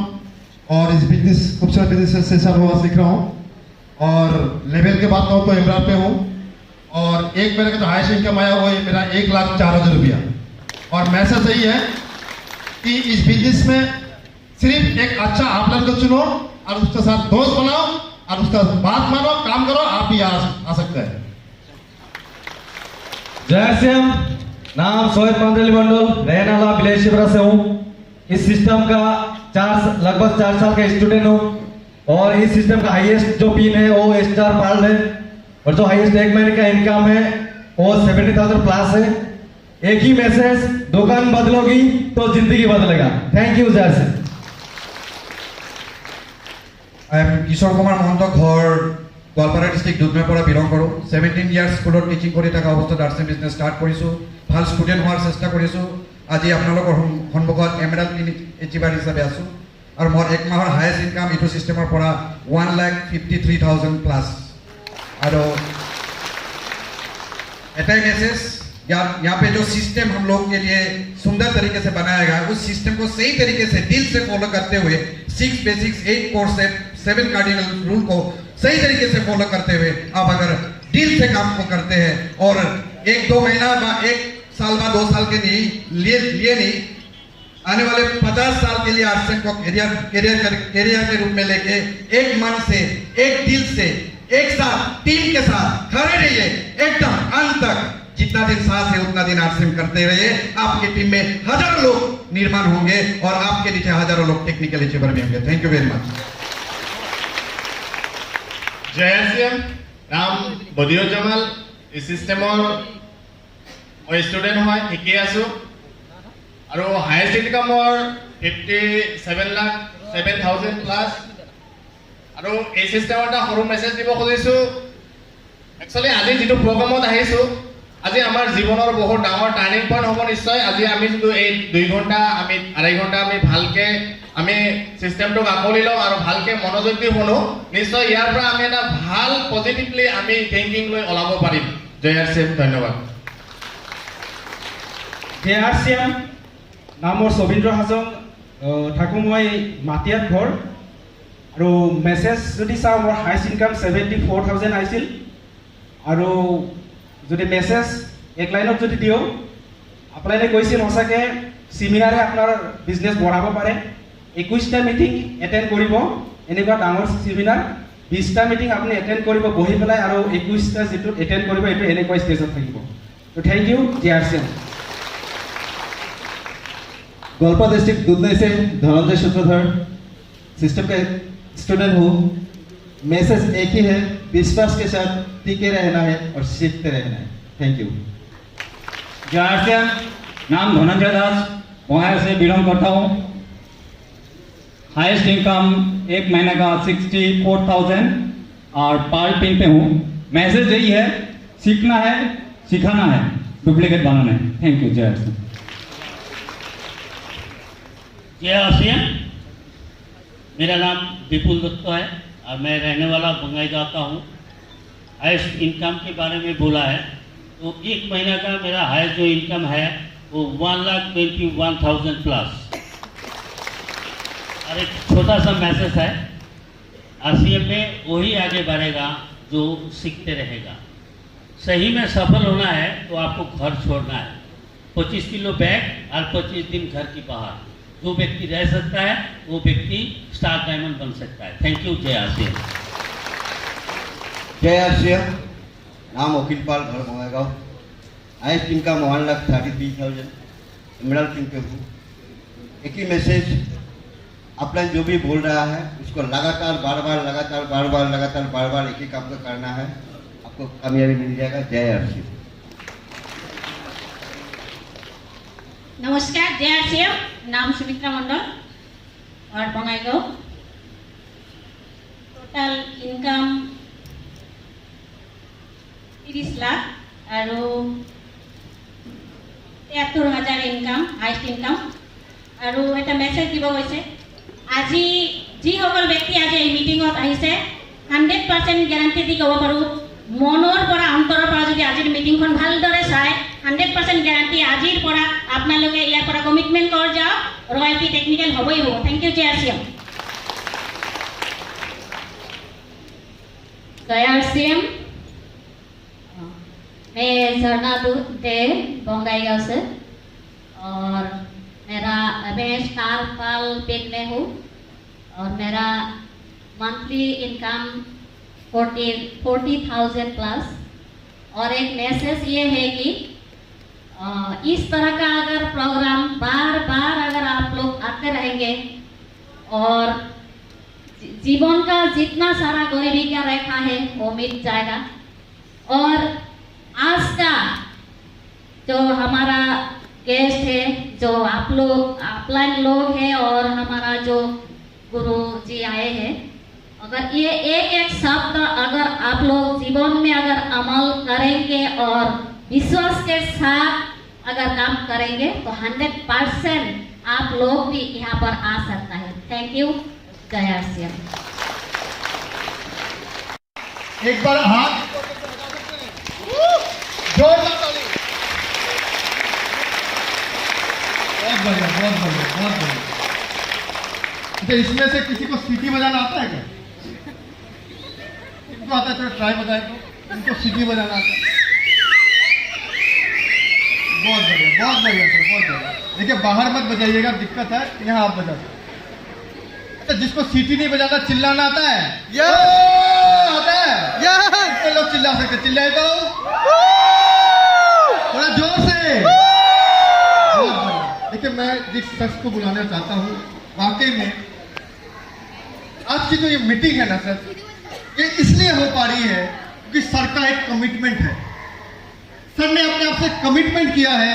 और इस बिजनेस खूबसूरत बिजनेस से सब हुआ सीख रहा हूँ। और लेवल के बात कहूँ तो एमराल्ड पे हूँ और एक मेरे का जो हाईएस्ट इनकम आया वो है मेरा 1,04,000 रुपया। और मैसेज यही है कि इस बिजनेस में सिर्फ एक अच्छा आप लोग को चुनो और उसके साथ दोस्त बनाओ और उसका बात मानो, काम करो, आप भी आ सकते हैं। जय सिंह, नाम सोहेब मंडली मंडल, रहने वाला विलेज शिवरा से हूँ। इस सिस्टम का लगभग 4 साल का स्टूडेंट हूँ और इस सिस्टम का हाईएस्ट जो पिन है वो स्टार पर्ल है और जो हाईएस्ट एक महीने का इनकम है वो 70,000 प्लस है। एक ही मैसेज, दुकान बदलोगी तो जिंदगी बदलेगा। Thank you. जय सिंह। কিশোর কুমার মহন্ত, ঘর গোৱালপাৰা ডিস্ট্রিক্ট দুধনৈৰ পৰা বিলং কৰোঁ। 17 ইয়াৰ্ছ স্কুলত টিচিং কৰি থকা অৱস্থাত আৰচিএম বিজনেছ ষ্টাৰ্ট কৰিছোঁ। ভাল ষ্টুডেণ্ট হোৱাৰ চেষ্টা কৰিছোঁ। আজি আপোনালোকৰ সন্মুখত এমৰাল্ড এচিভাৰ হিচাপে আছোঁ আৰু মোৰ 1 মাহৰ হায়েষ্ট ইনকাম ইটো ছিষ্টেমৰ পৰা 1,53,000 প্লাছ। আৰু एटाई मैसेज, यहाँ पे जो सिस्टम हम लोग के लिए सुंदर तरीके से बनाया गया, उस सिस्टम को सही तरीके से दिल से फॉलो करते हुए 6 बेसिक्स 8 कोर 7 कार्डिनल रूल को सही तरीके से फॉलो करते हुए आप अगर दिल से काम को करते हैं और 1-2 महीना 1 साल बाद 2 साल के लिए नहीं, आने वाले 50 साल के लिए आरसीएम को कैरियर के रूप में लेके एक मन से, एक दिल से, एक साथ टीम के साथ खड़े रहिए एकदम अंत तक। जितना दिन सांस है उतना दिन आरसीएम करते रहिए। आपकी टीम में हजारों लोग निर्माण होंगे और आपके नीचे हजारों लोग टेक्निकल अचीवर में होंगे। Thank you very much. জয়সিএম নাম বদিউল জামাল এই সিস্টেমৰ মই ষ্টুডেণ্ট হয় শিকি আছোঁ আৰু হায়েষ্ট ইনকামৰ 57,07,000 প্লাছ আৰু এই চিষ্টেমৰ এটা সৰু মেছেজ দিব খুজিছোঁ একচুৱেলি আজি যিটো প্ৰগ্ৰামত আহিছোঁ আজি আমাৰ জীৱনৰ বহুত ডাঙৰ টাৰ্নিং পইণ্ট হ'ব নিশ্চয় আজি আমি যিটো এই 2 ঘণ্টা আমি 2.5 ঘণ্টা আমি ভালকে আমি সিস্টেমটোক আকলি লওঁ আৰু ভালকে মনোযোগ দি শুনো নিশ্চয় ইয়াৰ পৰা আমি এটা ভাল পজিটিভলি আমি থিংকিং লৈ ওলাব পাৰিম জয় আৰ.চি.এম ধন্যবাদ JRCM নাম মোৰ সবিন্দ্ৰ হাজং থাকোঁ মই মাটিয়াত ঘৰ আৰু মেছেজ যদি চাওঁ মোৰ হাইষ্ট ইনকাম 74,000 আহিছিল আৰু যদি মেছেজ এক লাইনত যদি দিওঁ আপোনালোকে কৈছিল সঁচাকৈ চিমিনাৰে আপোনাৰ বিজনেছ বঢ়াব পাৰে 21টা মিটিং এটেণ্ড কৰিব এনেকুৱা ডাঙৰ চিমিনাৰ 20টা মিটিং আপুনি এটেণ্ড কৰিব বহি পেলাই আৰু 21টা যিটো এটেণ্ড কৰিব এইটো এনেকুৱা ষ্টেজত থাকিব তো থেংক ইউ JRCM गोलपा डिस्ट्रिक्ट दुधनई से धनंजय सूत्रधर सिस्टम के स्टूडेंट हूँ मैसेज एक ही है विश्वास के साथ टिके रहना है और सीखते रहना है थैंक यू JRCM नाम धनंजय दास वहाँ से बिलोंग करता हूँ हाईएस्ट इनकम एक महीने का 64,000 और पार पिन पे हूँ मैसेज यही है सीखना है सिखाना है डुप्लीकेट बनाना है थैंक यू JRCM JRCM मेरा नाम विपुल दत्त है और मैं रहने वाला बंगाई गाँव का हूँ हाईएस्ट इनकम के बारे में बोला है तो एक महीना का मेरा हाईएस्ट जो इनकम है वो 1,21,000 प्लस और एक छोटा सा मैसेज है RCM में वही आगे बढ़ेगा जो सीखते रहेगा सही में सफल होना है तो आपको घर छोड़ना है 25 किलो बैग और 25 दिन घर की बाहर जो व्यक्ति रह सकता है वो व्यक्ति स्टार डायमंड बन सकता है थैंक यू JRCM नाम वकील पाल घर बंगाईगांव हाईएस्ट इनकम 1,33,000 इमरान सिंह पे हूँ एक ही मैसेज अपना जो भी बोल रहा है उसको लगातार बार बार एक ही काम को करना है आपको कामयाबी मिल जाएगा JRCM नमस्कार JRCM नाम सुमित्रा मंडल और बंगाईगांव टोटल इनकम 30 लाख और 73,000 इनकम हाईएस्ट इनकम और এটা মেসেজ দিব হৈছে আজি যিসকল ব্যক্তি আজি এই মিটিঙত আহিছে 100% গ্যাৰান্টি দি ক'ব পাৰোঁ মনৰ পৰা অন্তৰৰ পৰা যদি আজিৰ মিটিংখন ভালদৰে চায় 100% গ্যাৰান্টি আজিৰ পৰা আপোনালোকে ইয়াৰ পৰা কমিটমেন্ট কৰ যাওক ৰয়্যালটি টেকনিক্যাল হ'বই হ'ব থ্যাংক ইউ JRCM JRCM मैं झरना दे बंगाईगांव से और मैं स्टार पाल पिन में हूँ और मेरा मंथली इनकम 40,000 प्लस और एक मैसेज ये है कि इस तरह का अगर प्रोग्राम बार बार अगर आप लोग आते रहेंगे और जीवन का जितना सारा गरीबी का रेखा है वो मिट जाएगा और आज का जो हमारा गेस्ट है जो आप लोग अपलाइन लोग हैं और हमारा जो गुरु जी आए हैं अगर ये एक शब्द अगर आप लोग जीवन में अगर अमल करेंगे और विश्वास के साथ अगर काम करेंगे तो 100% आप लोग भी यहाँ पर आ सकता है थैंक यू JRCM एक बार हाथ जोरदार ताली बहुत बढ़िया अच्छा इसमें से किसी को सीटी बजाना आता है क्या इनको आता है थोड़ा ट्राई बताए तो इनको सीटी बजाना आता है बहुत बढ़िया देखिए बाहर मत बजाइएगा दिक्कत है यहाँ आप बजा सकते अच्छा जिसको सीटी नहीं बजाना चिल्लाना आता है आता है इतने लोग चिल्ला सकते चिल्लाए तो थोड़ा जोर से देखिए मैं जिस शख्स को बुलाना चाहता हूँ वाकई में आज की जो ये मीटिंग है ना सर ये इसलिए हो पा रही है क्योंकि सर का एक कमिटमेंट है। सर ने अपने आप से कमिटमेंट किया है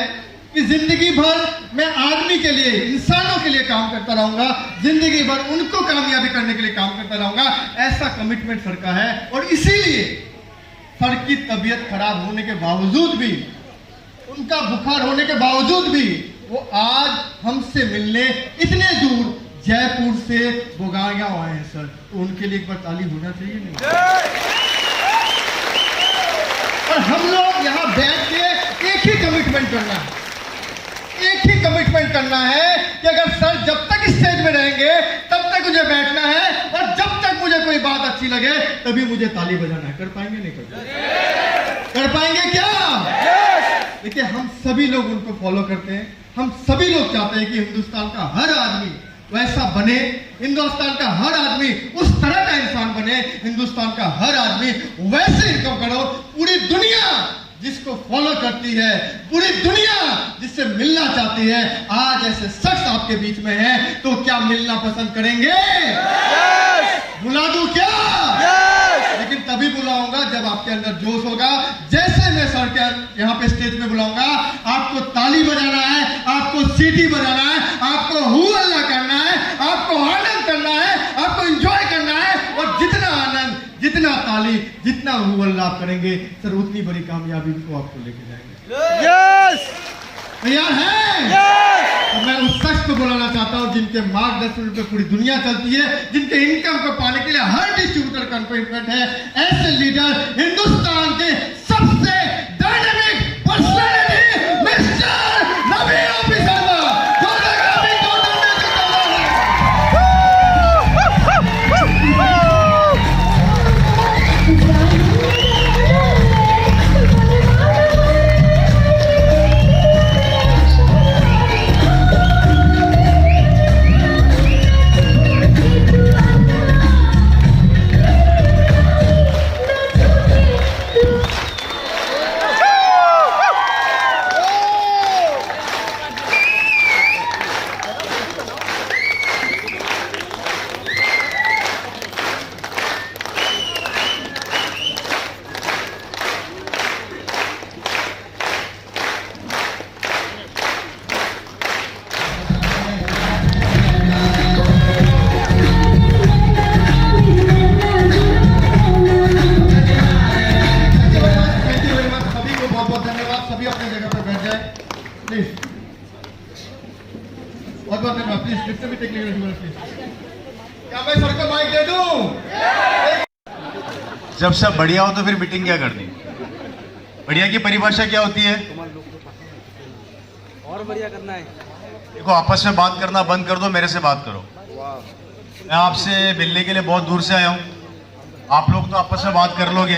कि जिंदगी भर मैं आदमी के लिए, इंसानों के लिए काम करता रहूंगा, जिंदगी भर उनको कामयाबी करने के लिए काम करता रहूंगा। ऐसा कमिटमेंट सर का है और इसीलिए सर की तबीयत खराब होने के बावजूद भी, उनका बुखार होने के बावजूद भी वो आज हमसे मिलने इतने दूर जयपुर से बोगाया आए हैं सर। तो उनके लिए एक बार ताली होना चाहिए नहीं? और हम लोग यहाँ बैठ के एक ही कमिटमेंट करना है, एक ही कमिटमेंट करना है कि अगर सर जब तक स्टेज में रहेंगे तब तक मुझे बैठना है और जब तक मुझे कोई बात अच्छी लगे तभी मुझे ताली बजाना है। कर पाएंगे नहीं कर पाएंगे क्या? देखिए हम सभी लोग उनको फॉलो करते हैं, हम सभी लोग चाहते हैं कि हिंदुस्तान का हर आदमी वैसा बने, हिंदुस्तान का हर आदमी उस तरह का इंसान बने, हिंदुस्तान का हर आदमी वैसे इनकम करो। पूरी दुनिया जिसको फॉलो करती है, पूरी दुनिया जिससे मिलना चाहती है, आज ऐसे शख्स आपके बीच में है, तो क्या मिलना पसंद करेंगे? बुला दूं क्या? लेकिन तभी बुलाऊंगा जब आपके अंदर जोश होगा। जैसे मैं सर के यहाँ पे स्टेज पे बुलाऊंगा, आपको ताली बजाना है, आपको सीटी बजाना है, आपको हू अल्लाह करना है, आपको आनंद करना है, आपको एंजॉय करना है। और जितना आनंद, जितना ताली, जितना हू अल्लाह आप करेंगे सर, उतनी बड़ी कामयाबी को आपको लेके जाएंगे। तैयार हैं? तो मैं उस शख्स को बुलाना चाहता हूं जिनके मार्गदर्शन पे पूरी दुनिया चलती है, जिनके इनकम को पाने के लिए हर डिस्ट्रीब्यूटर कमिटमेंट है। ऐसे लीडर, हिंदुस्तान के सबसे dynamic personality mister Ravi OP Sharma. क्या मैं सर को माइक दे दूं? जब सब बढ़िया हो तो फिर मीटिंग क्या करनी? बढ़िया की परिभाषा क्या होती है? और बढ़िया करना है। देखो, आपस में बात करना बंद कर दो, मेरे से बात करो। मैं आपसे मिलने के लिए बहुत दूर से आया हूँ, आप लोग तो आपस में बात कर लोगे,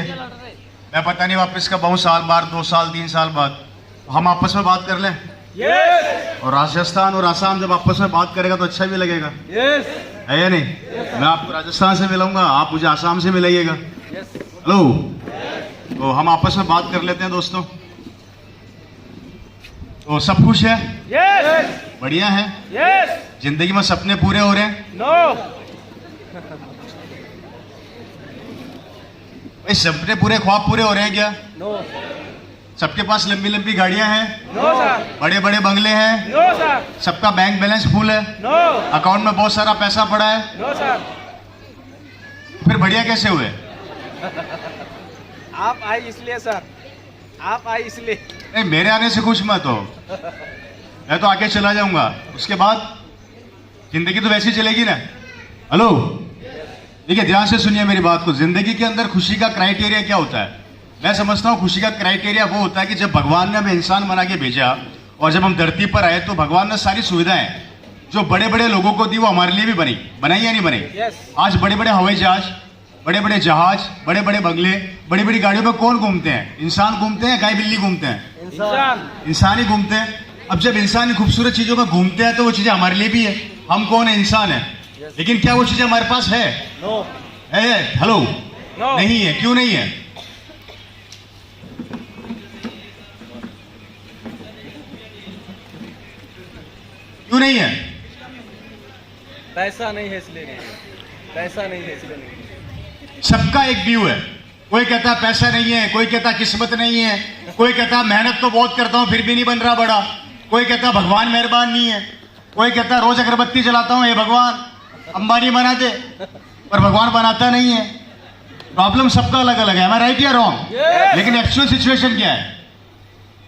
मैं पता नहीं वापस कब आऊँ, साल बाद, 2 साल 3 साल बाद, हम आपस में बात कर लें। और राजस्थान और आसाम जब आपस में बात करेगा तो अच्छा भी लगेगा, है या नहीं? मैं आपको राजस्थान से मिलाऊंगा, आप मुझे आसाम से मिलाइएगा। हेलो, तो हम आपस में बात कर लेते हैं दोस्तों। तो सब खुश है? बढ़िया है? जिंदगी में सपने पूरे हो रहे हैं? भाई सपने पूरे, ख्वाब पूरे हो रहे हैं क्या? सबके पास लंबी लंबी गाड़ियां हैं, बड़े बड़े बंगले हैं, सबका बैंक बैलेंस फुल है, अकाउंट में बहुत सारा पैसा पड़ा है, फिर बढ़िया कैसे हुए? आप आए इसलिए सर, आप आए इसलिए। नहीं, मेरे आने से खुश मत हो, मैं तो आगे चला जाऊंगा, उसके बाद जिंदगी तो वैसी चलेगी ना। हेलो, देखिए ध्यान से सुनिए मेरी बात को। जिंदगी के अंदर खुशी का क्राइटेरिया क्या होता है? मैं समझता हूँ खुशी का क्राइटेरिया वो होता है कि जब भगवान ने हमें इंसान बना के भेजा और जब हम धरती पर आए तो भगवान ने सारी सुविधाएं जो बड़े बड़े लोगों को दी वो हमारे लिए भी बनाई या नहीं बनाई? आज बड़े बड़े हवाई जहाज, बड़े बड़े जहाज, बड़े बड़े बंगले, बड़ी बड़ी गाड़ियों में कौन घूमते हैं? इंसान घूमते हैं, गाय बिल्ली घूमते हैं? इंसान ही घूमते हैं। अब जब इंसान खूबसूरत चीजों में घूमते हैं तो वो चीजें हमारे लिए भी है, हम कौन है? इंसान है। लेकिन क्या वो चीजें हमारे पास है? है? हेलो, नहीं है। क्यों नहीं है? क्यों नहीं है? पैसा नहीं है इसलिए नहीं, पैसा नहीं है इसलिए नहीं। सबका एक व्यू है। कोई कहता है पैसा नहीं है, कोई कहता है किस्मत नहीं है, कोई कहता है मेहनत तो बहुत करता हूं फिर भी नहीं बन रहा बड़ा, कोई कहता है भगवान मेहरबान नहीं है, कोई कहता है रोज अगरबत्ती जलाता हूं, हे भगवान अंबानी बना दे, पर भगवान बनाता नहीं है। प्रॉब्लम सबका अलग अलग है, am I right या रॉन्ग? लेकिन एक्चुअल सिचुएशन क्या है?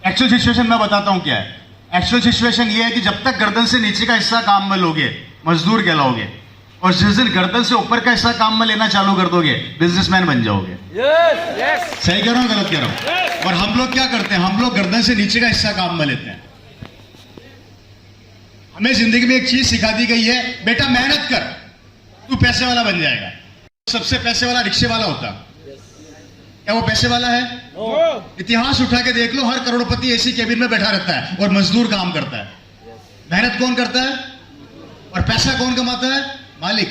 एक्चुअल सिचुएशन मैं बताता हूं क्या है। एक्चुअल सिचुएशन ये है कि जब तक गर्दन से नीचे का हिस्सा काम में लोगे मजदूर कहलाओगे, और जिस दिन गर्दन से ऊपर का हिस्सा काम में लेना चालू कर दोगे बिजनेसमैन बन जाओगे। सही कह रहा हूं गलत कह रहा हूं? और हम लोग क्या करते हैं, हम लोग गर्दन से नीचे का हिस्सा काम में लेते हैं। हमें जिंदगी में एक चीज सिखा दी गई है, बेटा मेहनत कर तू पैसे वाला बन जाएगा। सबसे पैसे वाला रिक्शे वाला होता, क्या वो पैसे वाला है? इतिहास उठा के देख लो, हर करोड़पति एसी केबिन में बैठा रहता है और मजदूर काम करता है। मेहनत कौन करता है और पैसा कौन कमाता है? मालिक,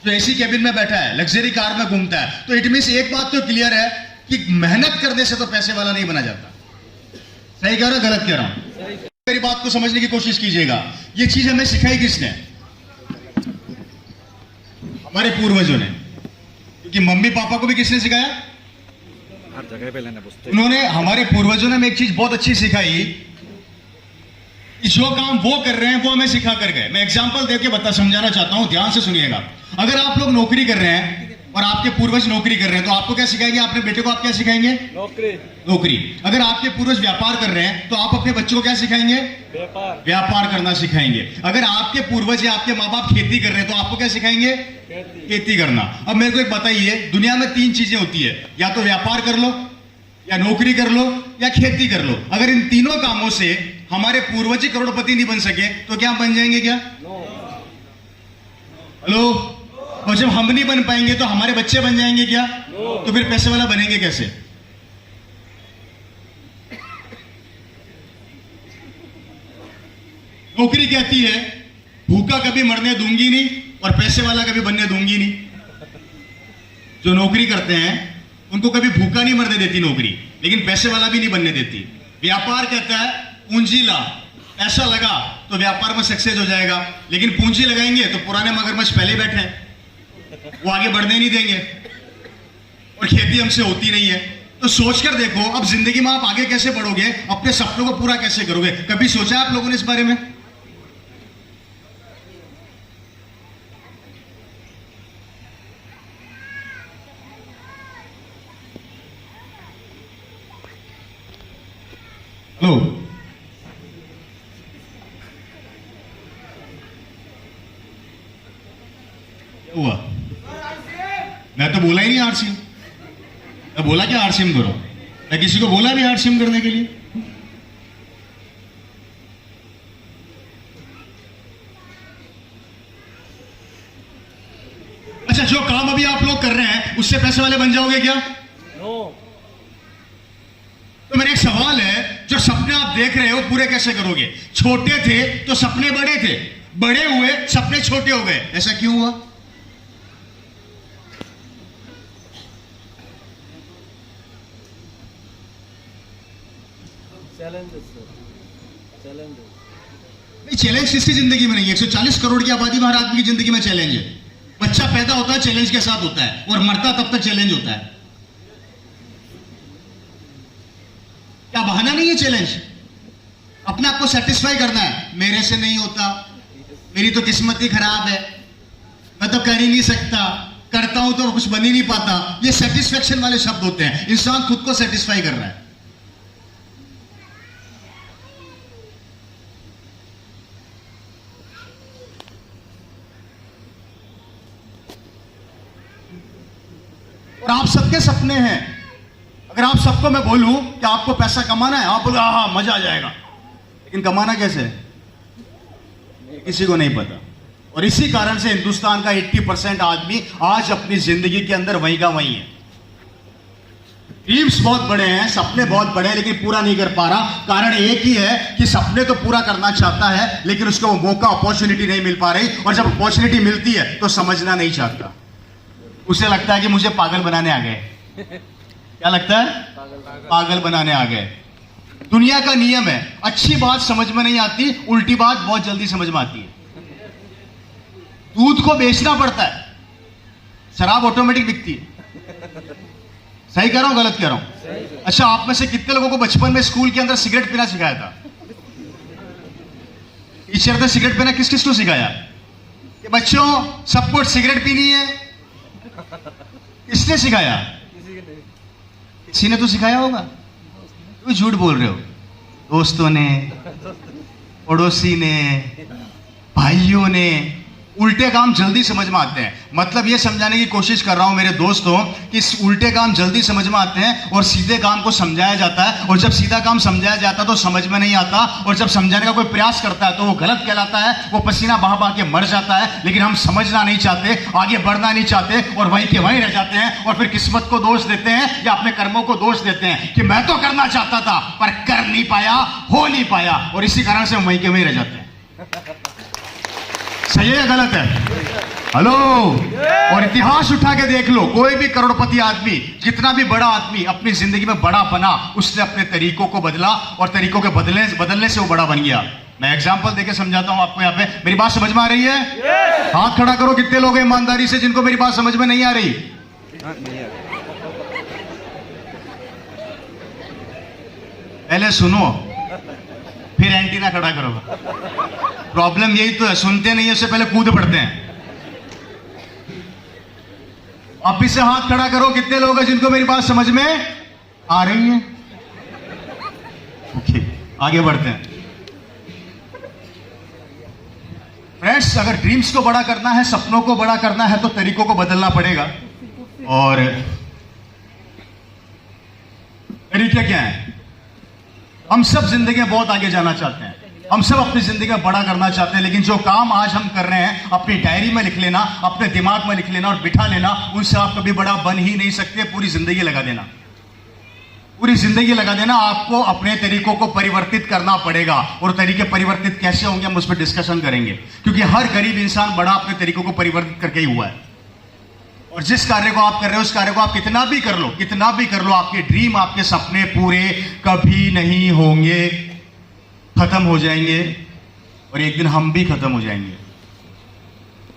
जो एसी केबिन में बैठा है, लग्जरी कार में घूमता है। तो इट मींस एक बात तो क्लियर है कि मेहनत करने से तो पैसे वाला नहीं बना जाता। सही कह रहा हूं गलत कह रहा हूं? मेरी बात को समझने की कोशिश कीजिएगा। ये चीज हमें सिखाई किसने? हमारे पूर्वजों ने। क्योंकि मम्मी पापा को भी किसने सिखाया? हर जगह पे लेना पूछते। उन्होंने, हमारे पूर्वजों ने हमें एक चीज बहुत अच्छी सिखाई कि जो काम वो कर रहे हैं वो हमें सिखा कर गए। मैं एग्जांपल देके समझाना चाहता हूं, ध्यान से सुनिएगा। अगर आप लोग नौकरी कर रहे हैं और आपके पूर्वज नौकरी कर रहे हैं तो आपको क्या सिखाएंगे? अपने बेटे को आप क्या सिखाएंगे? नौकरी। अगर आपके पूर्वज व्यापार कर रहे हैं तो आप अपने बच्चों को क्या सिखाएंगे? व्यापार करना सिखाएंगे। अगर आपके पूर्वज या आपके माँ बाप खेती कर रहे हैं तो आपको क्या सिखाएंगे? खेती करना। अब मेरे को एक बताइए, दुनिया में 3 चीजें होती है, या तो व्यापार कर लो, या नौकरी कर लो, या खेती कर लो। अगर इन तीनों कामों से हमारे पूर्वज ही करोड़पति नहीं बन सके तो क्या हम बन जाएंगे क्या? हेलो? और जब हम नहीं बन पाएंगे तो हमारे बच्चे बन जाएंगे क्या? तो फिर पैसे वाला बनेंगे कैसे? नौकरी कहती है भूखा कभी मरने दूंगी नहीं और पैसे वाला कभी बनने दूंगी नहीं। जो नौकरी करते हैं उनको कभी भूखा नहीं मरने देती नौकरी, लेकिन पैसे वाला भी नहीं बनने देती। व्यापार कहता है पूंजी ला, पैसा लगा तो व्यापार में सक्सेस हो जाएगा, लेकिन पूंजी लगाएंगे तो पुराने मगरमच्छ पहले बैठे हैं, वो आगे बढ़ने नहीं देंगे। और खेती हमसे होती नहीं है। तो सोचकर देखो, अब जिंदगी में आप आगे कैसे बढ़ोगे, अपने सपनों को पूरा कैसे करोगे? कभी सोचा आप लोगों ने इस बारे में? हेलो? हुआ? मैं तो बोला ही नहीं आरसीएम। मैं बोला क्या आरसीएम करो? मैं किसी को बोला नहीं आरसीएम करने के लिए। अच्छा, जो काम अभी आप लोग कर रहे हैं उससे पैसे वाले बन जाओगे क्या? तो मेरा एक सवाल है, जो सपने आप देख रहे हो पूरे कैसे करोगे? छोटे थे तो सपने बड़े थे, बड़े हुए सपने छोटे हो गए, ऐसा क्यों हुआ? चैलेंज किसकी जिंदगी में नहीं है? 140 करोड़ की आबादी में हर आदमी की जिंदगी में चैलेंज है। बच्चा पैदा होता है चैलेंज के साथ होता है, और मरता तब तक चैलेंज होता है। क्या बहाना नहीं है चैलेंज? अपने आप को सेटिस्फाई करना है, मेरे से नहीं होता, मेरी तो किस्मत ही खराब है, मैं तो कर ही नहीं सकता, करता हूं तो कुछ बन ही नहीं पाता। ये सेटिस्फेक्शन वाले शब्द होते हैं। इंसान खुद को सेटिस्फाई कर रहा है। और आप सबके सपने हैं। अगर आप सबको मैं बोलूं कि आपको पैसा कमाना है, आप बोलो हाँ मजा आ जाएगा, लेकिन कमाना कैसे है किसी को नहीं पता। और इसी कारण से हिंदुस्तान का 80% आदमी आज अपनी जिंदगी के अंदर वहीं का वहीं है। ड्रीम्स बहुत बड़े हैं, सपने बहुत बड़े हैं, लेकिन पूरा नहीं कर पा रहा। कारण एक ही है कि सपने तो पूरा करना चाहता है, लेकिन उसको मौका, अपॉर्चुनिटी नहीं मिल पा रही। और जब अपॉर्चुनिटी मिलती है तो समझना नहीं चाहता। उसे लगता है कि मुझे पागल बनाने आ गए। क्या लगता है? पागल बनाने आ गए। दुनिया का नियम है, अच्छी बात समझ में नहीं आती, उल्टी बात बहुत जल्दी समझ में आती है। दूध को बेचना पड़ता है, शराब ऑटोमेटिक बिकती है। सही कह रहा हूं गलत कह रहा हूं? अच्छा, आप में से कितने लोगों को बचपन में स्कूल के अंदर सिगरेट पीना सिखाया था? टीचर ने सिगरेट पीना किस किस को सिखाया कि बच्चों सबको सिगरेट पीनी है? किसने सिखाया? किसी ने तो सिखाया होगा। क्यों झूठ बोल रहे हो? दोस्तों ने, पड़ोसी ने, भाइयों ने। उल्टे काम जल्दी समझ में आते हैं। मतलब ये समझाने की कोशिश कर रहा हूं मेरे दोस्तों कि उल्टे काम जल्दी समझ में आते हैं और सीधे काम को समझाया जाता है, और जब सीधा काम समझाया जाता है तो समझ में नहीं आता, और जब समझाने का कोई प्रयास करता है तो वो गलत कहलाता है, वो पसीना बहा बहा के मर जाता है। लेकिन हम समझना नहीं चाहते, आगे बढ़ना नहीं चाहते, और वहीं के वहीं रह जाते हैं, और फिर किस्मत को दोष देते हैं या अपने कर्मों को दोष देते हैं कि मैं तो करना चाहता था पर कर नहीं पाया, हो नहीं पाया, और इसी कारण से हम वहीं के वहीं रह जाते हैं। सही है या गलत है? हेलो। और इतिहास उठा के देख लो, कोई भी करोड़पति आदमी, जितना भी बड़ा आदमी अपनी जिंदगी में बड़ा बना, उसने अपने तरीकों को बदला, और तरीकों के बदलने से वो बड़ा बन गया। मैं एग्जांपल देके समझाता हूं आपको। यहाँ पे मेरी बात समझ में आ रही है? हाथ खड़ा करो कितने लोग हैं ईमानदारी से जिनको मेरी बात समझ में नहीं आ रही। पहले सुनो फिर एंटीना खड़ा करो। प्रॉब्लम यही तो है, सुनते नहीं है, उससे पहले कूद पड़ते हैं। अब भी से हाथ खड़ा करो कितने लोग हैं जिनको मेरी बात समझ में आ रही है। ओके, आगे बढ़ते हैं। फ्रेंड्स, अगर ड्रीम्स को बड़ा करना है, सपनों को बड़ा करना है, तो तरीकों को बदलना पड़ेगा। और तरीके क्या है? हम सब जिंदगी में बहुत आगे जाना चाहते हैं, हम सब अपनी जिंदगी में बड़ा करना चाहते हैं, लेकिन जो काम आज हम कर रहे हैं अपनी डायरी में लिख लेना, अपने दिमाग में लिख लेना और बिठा लेना, उनसे आप कभी बड़ा बन ही नहीं सकते। पूरी जिंदगी लगा देना, पूरी जिंदगी लगा देना। आपको अपने तरीकों को परिवर्तित करना पड़ेगा, और तरीके परिवर्तित कैसे होंगे हम उस पर डिस्कशन करेंगे, क्योंकि हर गरीब इंसान बड़ा अपने तरीकों को परिवर्तित करके ही हुआ है। और जिस कार्य को आप कर रहे हो, उस कार्य को आप कितना भी कर लो, कितना भी कर लो, आपके ड्रीम, आपके सपने पूरे कभी नहीं होंगे, खत्म हो जाएंगे, और एक दिन हम भी खत्म हो जाएंगे।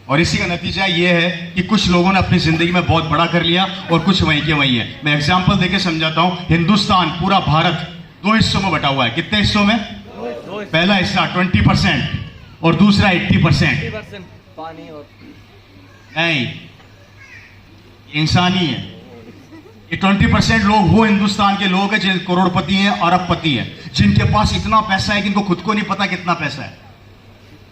और इसी का नतीजा ये है कि कुछ लोगों ने अपनी जिंदगी में बहुत बड़ा कर लिया और कुछ वहीं के वहीं है। मैं एग्जांपल देके समझाता हूं। हिंदुस्तान, पूरा भारत 2 हिस्सों में बटा हुआ है। कितने हिस्सों में? पहला हिस्सा 20% और दूसरा 80%। पानी और नहीं, इंसानी है। ये 20% लोग वो हिंदुस्तान के लोग हैं जो करोड़पति हैं, अरबपति हैं, जिनके पास इतना पैसा है कि इनको खुद को नहीं पता कितना पैसा है।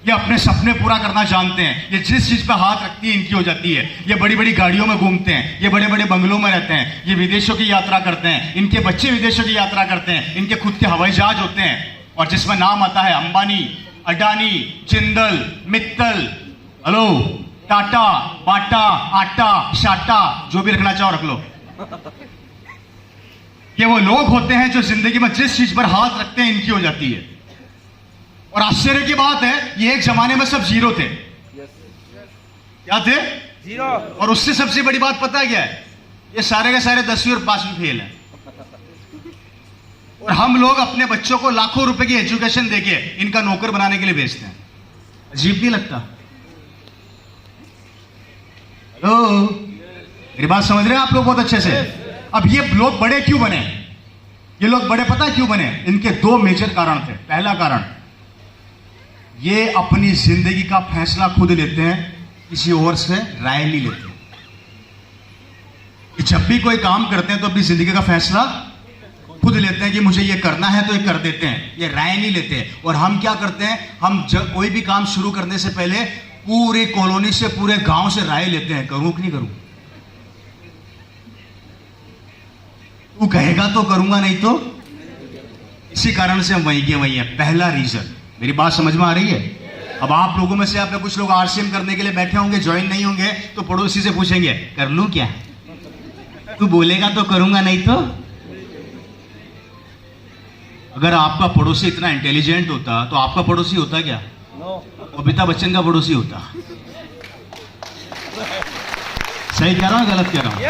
ये अपने सपने पूरा करना जानते हैं, ये जिस चीज पे हाथ रखती है इनकी हो जाती है। ये बड़ी बड़ी गाड़ियों में घूमते हैं, ये बड़े बड़े बंगलों में रहते हैं, ये विदेशों की यात्रा करते हैं, इनके बच्चे विदेशों की यात्रा करते हैं, इनके खुद के हवाई जहाज होते हैं, और जिसमें नाम आता है अंबानी, अडानी, जिंदल, मित्तल, हेलो, टाटा, बाटा, आटा, शाटा, जो भी रखना चाहो रख लो। ये वो लोग होते हैं जो जिंदगी में जिस चीज पर हाथ रखते हैं इनकी हो जाती है। और आश्चर्य की बात है, ये एक जमाने में सब जीरो थे। क्या थे? जीरो। और उससे सबसे बड़ी बात पता है क्या है? ये सारे के सारे 10वीं और 5वीं फेल हैं। और हम लोग अपने बच्चों को लाखों रुपए की एजुकेशन देके इनका नौकर बनाने के लिए भेजते हैं। अजीब नहीं लगता? हेलो, मेरी बात समझ रहे हैं आप लोग बहुत अच्छे से? अब ये लोग बड़े क्यों बने? ये लोग बड़े पता है क्यों बने? इनके 2 मेजर कारण थे। पहला कारण, ये अपनी जिंदगी का फैसला खुद लेते हैं, किसी और से राय नहीं लेते। कि जब भी कोई काम करते हैं तो अपनी जिंदगी का फैसला खुद लेते हैं कि मुझे ये करना है तो ये कर देते हैं, ये राय नहीं लेते। और हम क्या करते हैं, हम जब कोई भी काम शुरू करने से पहले पूरी कॉलोनी से, पूरे गांव से राय लेते हैं, करूं कि नहीं करूं। तू कहेगा तो करूंगा, नहीं तो। इसी कारण से हम वहीं के वहीं है। पहला रीजन। मेरी बात समझ में आ रही है? अब आप लोगों में से आप कुछ लोग आरसीएम करने के लिए बैठे होंगे, ज्वाइन नहीं होंगे, तो पड़ोसी से पूछेंगे कर लूं क्या? तू बोलेगा तो करूंगा, नहीं तो। अगर आपका पड़ोसी इतना इंटेलिजेंट होता तो आपका पड़ोसी होता क्या? अमिताभ बच्चन का पड़ोसी होता। सही कह रहा हूं गलत कह रहा हूं?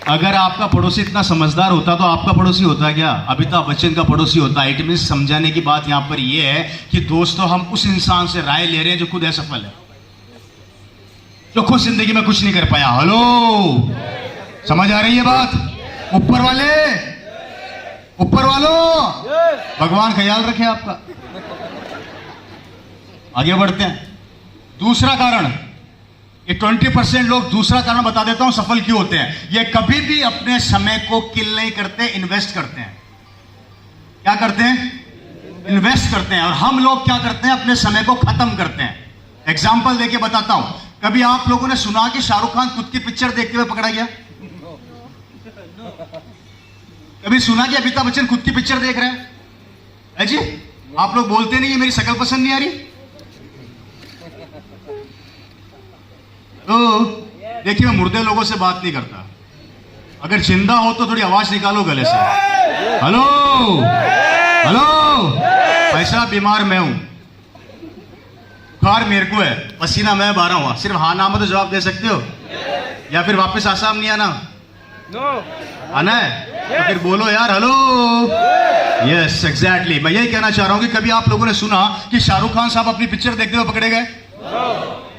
अगर आपका पड़ोसी इतना समझदार होता तो आपका पड़ोसी होता क्या? अमिताभ बच्चन का पड़ोसी होता। इट मींस समझाने की बात यहां पर यह है कि दोस्तों, हम उस इंसान से राय ले रहे हैं जो खुद असफल है। जो खुद जिंदगी में कुछ नहीं कर पाया। हेलो, समझ आ रही है बात? ऊपर वाले, ऊपर वालों, भगवान ख्याल रखे आपका। आगे बढ़ते हैं। दूसरा कारण, ये 20% लोग, दूसरा कारण बता देता हूं सफल क्यों होते हैं। ये कभी भी अपने समय को किल नहीं करते, इन्वेस्ट करते हैं। क्या करते हैं? इन्वेस्ट करते हैं। और हम लोग क्या करते हैं? अपने समय को खत्म करते हैं। एग्जाम्पल देके बताता हूं। कभी आप लोगों ने सुना कि शाहरुख खान खुद की पिक्चर देखते हुए पकड़ा गया? कभी सुना कि अमिताभ बच्चन खुद की पिक्चर देख रहे हैं? है जी? आप लोग बोलते नहीं है मेरी शक्ल पसंद नहीं आ रही। तो देखिए, मैं मुर्दे लोगों से बात नहीं करता। अगर जिंदा हो तो थोड़ी आवाज निकालो गले से। हेलो हेलो, पैसा बीमार मैं हूं, बुखार मेरे को है, पसीना मैं बहा रहा हूं। सिर्फ हाँ ना में तो जवाब दे सकते हो, या फिर वापस आसाम नहीं आना? आना है तो फिर बोलो यार हेलो। यस एग्जैक्टली, मैं यही कहना चाह रहा हूं कि कभी आप लोगों ने सुना कि शाहरुख खान साहब अपनी पिक्चर देखते हुए पकड़े गए?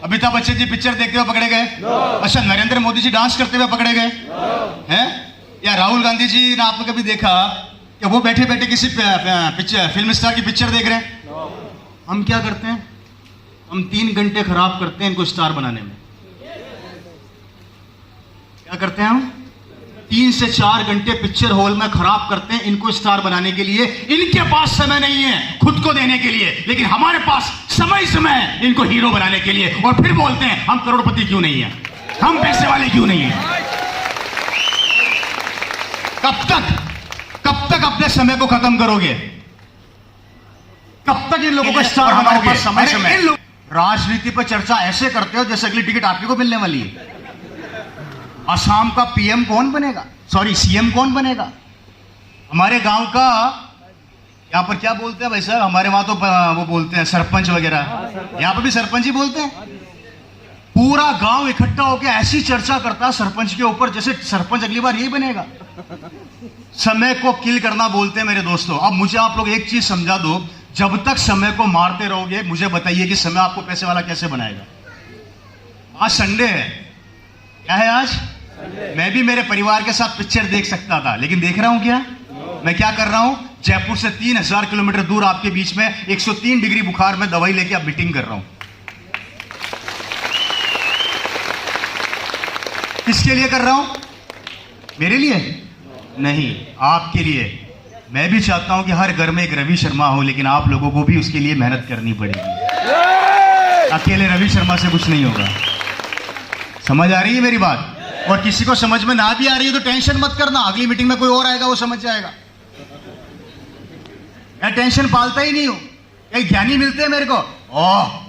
अमिताभ बच्चन जी पिक्चर देखते हुए पकड़े गए? अच्छा, नरेंद्र मोदी जी डांस करते हुए पकड़े गए हैं? या राहुल गांधी जी ने आपने कभी देखा कि वो बैठे बैठे किसी फिल्म स्टार की पिक्चर देख रहे हैं? हम क्या करते हैं? हम 3 घंटे खराब करते हैं इनको स्टार बनाने में। क्या करते हैं हम? 3 से 4 घंटे पिक्चर हॉल में खराब करते हैं इनको स्टार बनाने के लिए। इनके पास समय नहीं है खुद को देने के लिए, लेकिन हमारे पास समय है इनको हीरो बनाने के लिए। और फिर बोलते हैं हम करोड़पति क्यों नहीं है, हम पैसे वाले क्यों नहीं है। कब तक अपने समय को खत्म करोगे? कब तक इन लोगों को स्टार बनाओगे? समय राजनीति पर चर्चा ऐसे करते हो जैसे अगली टिकट आपको मिलने वाली है। असम का पीएम कौन बनेगा, सॉरी सीएम कौन बनेगा? हमारे गांव का, यहां पर क्या बोलते हैं भाई साहब? हमारे वहां तो वो बोलते हैं सरपंच वगैरह, यहां पर भी सरपंच ही बोलते हैं। पूरा गांव इकट्ठा होकर ऐसी चर्चा करता है सरपंच के ऊपर जैसे सरपंच अगली बार यही बनेगा। समय को किल करना बोलते हैं मेरे दोस्तों। अब मुझे आप लोग एक चीज समझा दो, जब तक समय को मारते रहोगे मुझे बताइए कि समय आपको पैसे वाला कैसे बनाएगा। आज संडे है, क्या है आज? मैं भी मेरे परिवार के साथ पिक्चर देख सकता था, लेकिन देख रहा हूं क्या? मैं क्या कर रहा हूं? जयपुर से 3000 किलोमीटर दूर आपके बीच में 103 डिग्री बुखार में दवाई लेके अब मीटिंग कर रहा हूं। किसके लिए कर रहा हूं? मेरे लिए नहीं, आपके लिए। मैं भी चाहता हूं कि हर घर में एक रवि शर्मा हो, लेकिन आप लोगों को भी उसके लिए मेहनत करनी पड़ेगी। अकेले रवि शर्मा से कुछ नहीं होगा। समझ आ रही है मेरी बात? और किसी को समझ में ना भी आ रही है तो टेंशन मत करना, अगली मीटिंग में कोई और आएगा वो समझ जाएगा। मैं टेंशन पालता ही नहीं हूं। कई ज्ञानी मिलते हैं मेरे को,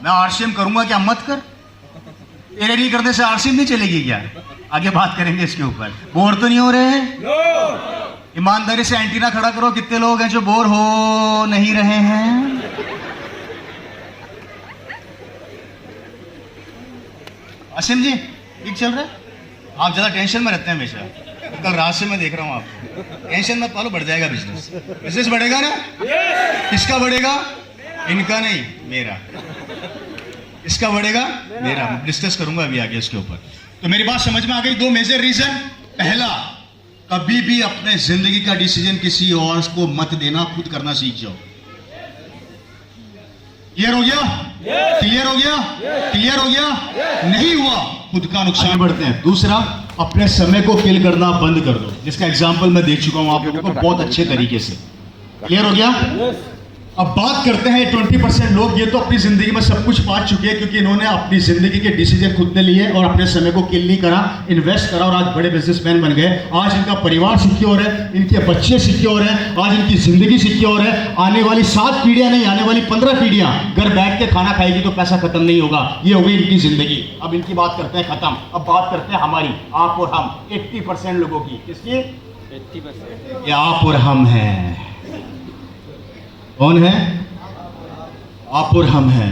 मैं आरसीएम करूंगा क्या? मत कर, तेरे नहीं करने से आरसीएम नहीं चलेगी क्या? आगे बात करेंगे इसके ऊपर। बोर तो नहीं हो रहे हैं? ईमानदारी से एंटीना खड़ा करो। कितने लोग हैं जो बोर हो नहीं रहे हैं? आसिम जी ठीक चल रहा है? आप ज्यादा टेंशन में रहते हैं हमेशा। कल रात से मैं देख रहा हूं आपको। टेंशन मत पालो, बढ़ जाएगा बिजनेस। बिजनेस बढ़ेगा ना? किसका बढ़ेगा? इनका नहीं, मेरा। इसका बढ़ेगा, मेरा। डिस्कस करूंगा अभी आगे इसके ऊपर। तो मेरी बात समझ में आ गई? 2 मेजर रीजन। पहला, कभी भी अपने जिंदगी का डिसीजन किसी और को मत देना, खुद करना सीख जाओ। क्लियर हो गया? क्लियर हो गया? क्लियर हो गया? नहीं हुआ, खुद का नुकसान। बढ़ते हैं। दूसरा, अपने समय को किल करना बंद कर दो, जिसका एग्जाम्पल मैं देख चुका हूं आप लोगों को बहुत अच्छे तरीके से। क्लियर हो गया? अब बात करते हैं 20% लोग। ये तो अपनी जिंदगी में सब कुछ पा चुके हैं क्योंकि इन्होंने अपनी जिंदगी के डिसीजन खुद ने लिए और अपने समय को किल नहीं करा, इन्वेस्ट करा और आज बड़े बिजनेसमैन बन गए। आज इनका परिवार सिक्योर है, इनके बच्चे सिक्योर हैं, आज इनकी जिंदगी सिक्योर है। आने वाली 7 पीढ़ियां नहीं, आने वाली 15 पीढ़ियां घर बैठ के खाना खाएगी तो पैसा खत्म नहीं होगा। ये हो गई इनकी जिंदगी। अब इनकी बात करते हैं खत्म। अब बात करते हैं हमारी, आप और हम। 80% लोगों की। किसकी? 80%। ये आप और हम हैं। कौन है? आप और हम हैं।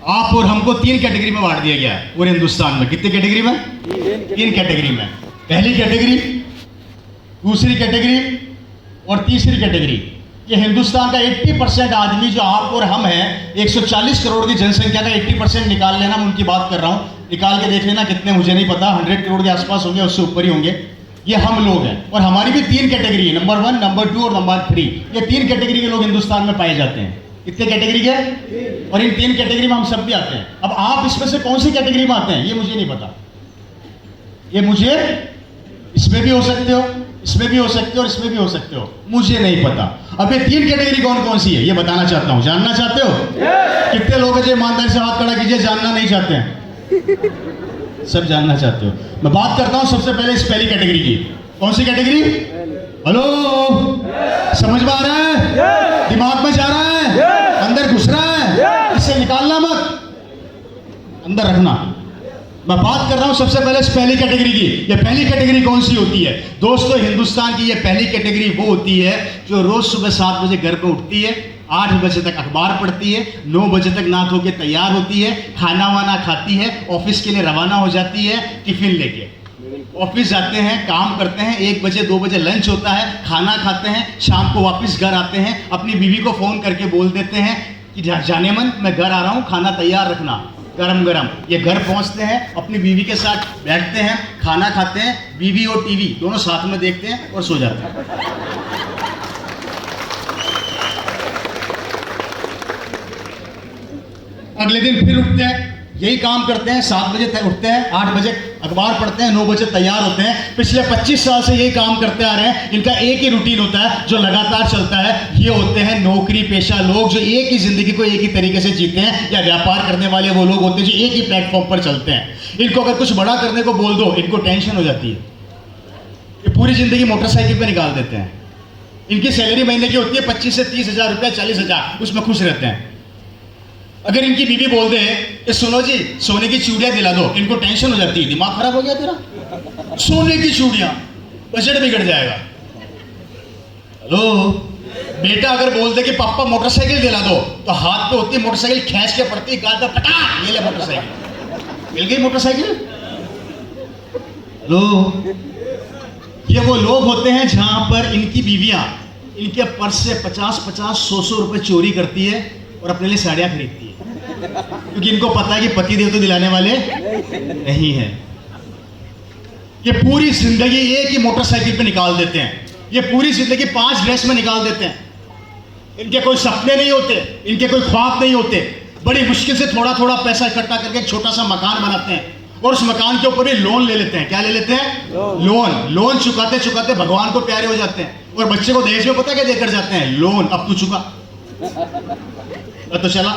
आप और हमको 3 कैटेगरी में बांट दिया गया है पूरे हिंदुस्तान में। कितनी कैटेगरी में? 3 कैटेगरी में। पहली कैटेगरी, दूसरी कैटेगरी और तीसरी कैटेगरी। कि हिंदुस्तान का 80% आदमी जो आप और हम हैं, 140 करोड़ की जनसंख्या का 80% निकाल लेना, मैं उनकी बात कर रहा हूँ, निकाल के देख लेना कितने मुझे नहीं पता, 100 करोड़ के आसपास होंगे, उससे ऊपर ही होंगे। ये हम लोग हैं और हमारी भी 3 कैटेगरी है, नंबर 1, नंबर 2 और नंबर 3। ये 3 कैटेगरी के लोग हिंदुस्तान में पाए जाते हैं। कितने कैटेगरी के? और इन 3 कैटेगरी में हम सब भी आते हैं। अब आप इसमें से कौन सी कैटेगरी में आते हैं ये मुझे नहीं पता। ये मुझे इसमें भी हो सकते हो, इसमें भी हो सकते हो और इसमें भी हो सकते हो, मुझे नहीं पता। अब ये 3 कैटेगरी कौन कौन सी है ये बताना चाहता हूं। जानना चाहते हो? कितने लोग हैं जो ईमानदारी से हाथ खड़ा कीजिए, जानना नहीं चाहते हैं? सब जानना चाहते हो। मैं बात करता हूं सबसे पहले इस पहली कैटेगरी की। कौन सी कैटेगरी? हेलो, समझ में आ रहा है? दिमाग में जा रहा है? अंदर घुस रहा है? इसे निकालना मत, अंदर रखना। मैं बात कर रहा हूं सबसे पहले इस पहली कैटेगरी की। ये पहली कैटेगरी कौन सी होती है दोस्तों? हिंदुस्तान की ये पहली कैटेगरी वो होती है जो रोज सुबह 7 बजे घर पे उठती है, 8 बजे तक अखबार पढ़ती है, 9 बजे तक नहा धो के तैयार होती है, खाना वाना खाती है, ऑफिस के लिए रवाना हो जाती है, टिफिन लेके ऑफिस जाते हैं, काम करते हैं, 1 बजे 2 बजे लंच होता है, खाना खाते हैं, शाम को वापस घर आते हैं, अपनी बीवी को फोन करके बोल देते हैं कि जाने मन मैं घर आ रहा हूँ, खाना तैयार रखना गरम गरम। ये घर पहुंचते हैं, अपनी बीवी के साथ बैठते हैं, खाना खाते हैं, बीवी और टीवी दोनों साथ में देखते हैं और सो जाते हैं। अगले दिन फिर उठते हैं, यही काम करते हैं, 7 बजे तक उठते हैं, 8 बजे अखबार पढ़ते हैं, 9 बजे तैयार होते हैं। पिछले 25 साल से यही काम करते आ रहे हैं। इनका एक ही रूटीन होता है जो लगातार चलता है। ये होते हैं नौकरी पेशा लोग जो एक ही जिंदगी को एक ही तरीके से जीते हैं, या व्यापार करने वाले वो लोग होते हैं जो एक ही प्लेटफॉर्म पर चलते हैं। इनको अगर कुछ बड़ा करने को बोल दो, इनको टेंशन हो जाती है। ये पूरी जिंदगी मोटरसाइकिल पे निकाल देते हैं। इनकी सैलरी महीने की होती है 25 से 30 हजार रुपया, 40 हजार, उसमें खुश रहते हैं। अगर इनकी बीवी बोल दे कि सुनो जी सोने की चूड़ियां दिला दो, इनको टेंशन हो जाती है, दिमाग खराब हो गया तेरा, सोने की चूड़ियां, बजट बिगड़ जाएगा। हेलो, बेटा अगर बोल दे कि पापा मोटरसाइकिल दिला दो, तो हाथ पे होती है मोटरसाइकिल, खींच के पड़ती है, गाल पे पटा, ये ले मोटरसाइकिल, मिल गई मोटरसाइकिल। हेलो, ये वो लोग होते हैं जहां पर इनकी बीवियां इनके पर्स से 50-50, 100-100 रुपए चोरी करती है और अपने लिए साड़ियां खरीदती है, क्योंकि इनको पता है कि पति देव तो दिलाने वाले नहीं है। ये पूरी जिंदगी एक ही मोटरसाइकिल पे निकाल देते हैं, ये पूरी जिंदगी 5 ड्रेस में निकाल देते हैं। इनके कोई सपने नहीं होते, इनके कोई ख्वाब नहीं होते। बड़ी मुश्किल से थोड़ा थोड़ा पैसा इकट्ठा करके एक छोटा सा मकान बनाते हैं और उस मकान के ऊपर भी लोन ले लेते हैं। क्या ले लेते हैं? लोन चुकाते चुकाते भगवान को प्यारे हो जाते हैं और बच्चे को दहेज में पता क्या देकर जाते हैं? लोन। अब तू चुका तो चला।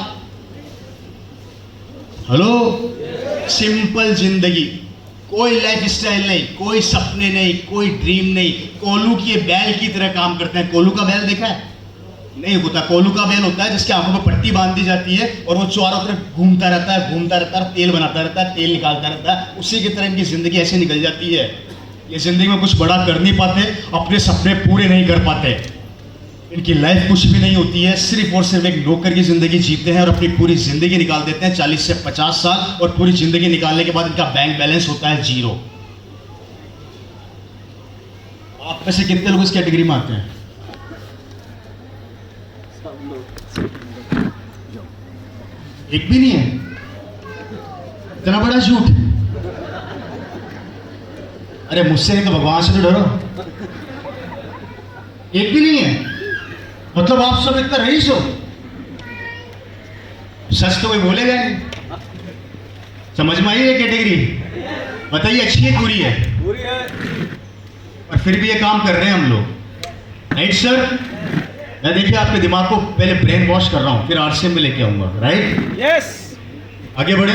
हेलो, सिंपल जिंदगी, कोई लाइफ स्टाइल नहीं, कोई सपने नहीं, कोई ड्रीम नहीं। कोलू की बैल की तरह काम करते हैं। कोलू का बैल देखा है? नहीं होता। कोलू का बैल होता है जिसके आंखों में पट्टी बांध दी जाती है और वो चारों तरफ घूमता रहता है, तेल बनाता रहता है, तेल निकालता रहता है। उसी की तरह इनकी जिंदगी ऐसे निकल जाती है। ये जिंदगी में कुछ बड़ा कर नहीं पाते, अपने सपने पूरे नहीं कर पाते। इनकी लाइफ कुछ भी नहीं होती है, सिर्फ और सिर्फ एक नौकर की जिंदगी जीते हैं और अपनी पूरी जिंदगी निकाल देते हैं 40 से 50 साल, और पूरी जिंदगी निकालने के बाद इनका बैंक बैलेंस होता है 0। आप में से कितने लोग इस कैटेगरी में आते हैं? एक भी नहीं है। इतना बड़ा झूठ। अरे मुझसे नहीं तो भगवान से तो डरो। एक भी नहीं है, मतलब आप सब इतना रईस हो। सच तो कोई बोलेगा नहीं। समझ में आई है कैटेगरी? बताइए अच्छी है बुरी है? और फिर भी ये काम कर रहे हैं हम लोग, राइट सर? मैं देखिए आपके दिमाग को पहले ब्रेन वॉश कर रहा हूं, फिर आरसीएम में लेके आऊंगा, राइट? यस। आगे बढ़े।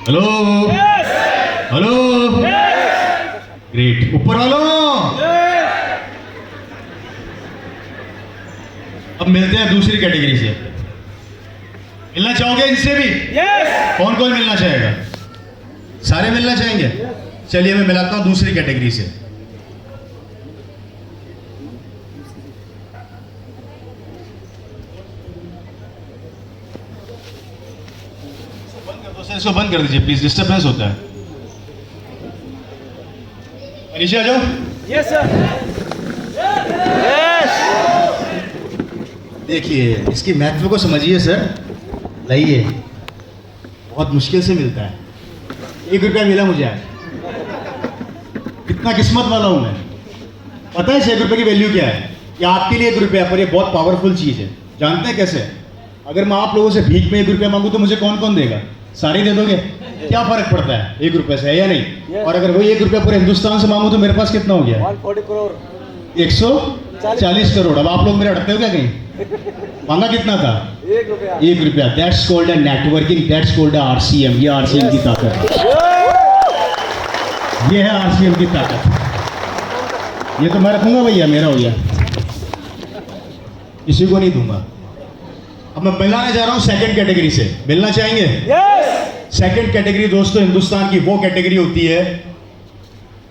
Hello, hello, great. ऊपर वालों, अब मिलते हैं दूसरी कैटेगरी से। मिलना चाहोगे इनसे भी? yes! कौन कौन मिलना चाहेगा? सारे मिलना चाहेंगे? चलिए मैं मिलाता हूं दूसरी कैटेगरी से। इसको बंद कर दीजिए प्लीज, डिस्टर्बेंस होता है। नीचे आ जाओ। Yes sir. यस। देखिए इसकी महत्व को समझिए सर। लाइए, बहुत मुश्किल से मिलता है। 1 रुपया मिला मुझे आज। कितना किस्मत वाला हूँ मैं। पता है 1 रुपये की वैल्यू क्या है? ये आपके लिए 1 रुपया, पर ये बहुत पावरफुल चीज़ है। जानते हैं कैसे? अगर मैं आप लोगों से भीख में 1 रुपया मांगू तो मुझे कौन कौन देगा? सारे दे दोगे? क्या फर्क पड़ता है 1 रुपये से, है या नहीं? और अगर वही 1 रुपया पूरे हिंदुस्तान से मांगू तो मेरे पास कितना हो गया? 140 करोड़ 140 करोड़। अब आप लोग मेरे अड़ते हो क्या कहीं? मांगा कितना था? 1 रुपया। 1 रुपया। That's called a networking, that's called a RCM। ये RCM की ताकत है। ये है RCM की ताकत। ये तो मैं रखूंगा भैया, मेरा हो गया, किसी को नहीं दूंगा। अब मैं मिलाने जा रहा हूं सेकंड कैटेगरी से। मिलना चाहेंगे? सेकंड कैटेगरी दोस्तों हिंदुस्तान की वो कैटेगरी होती है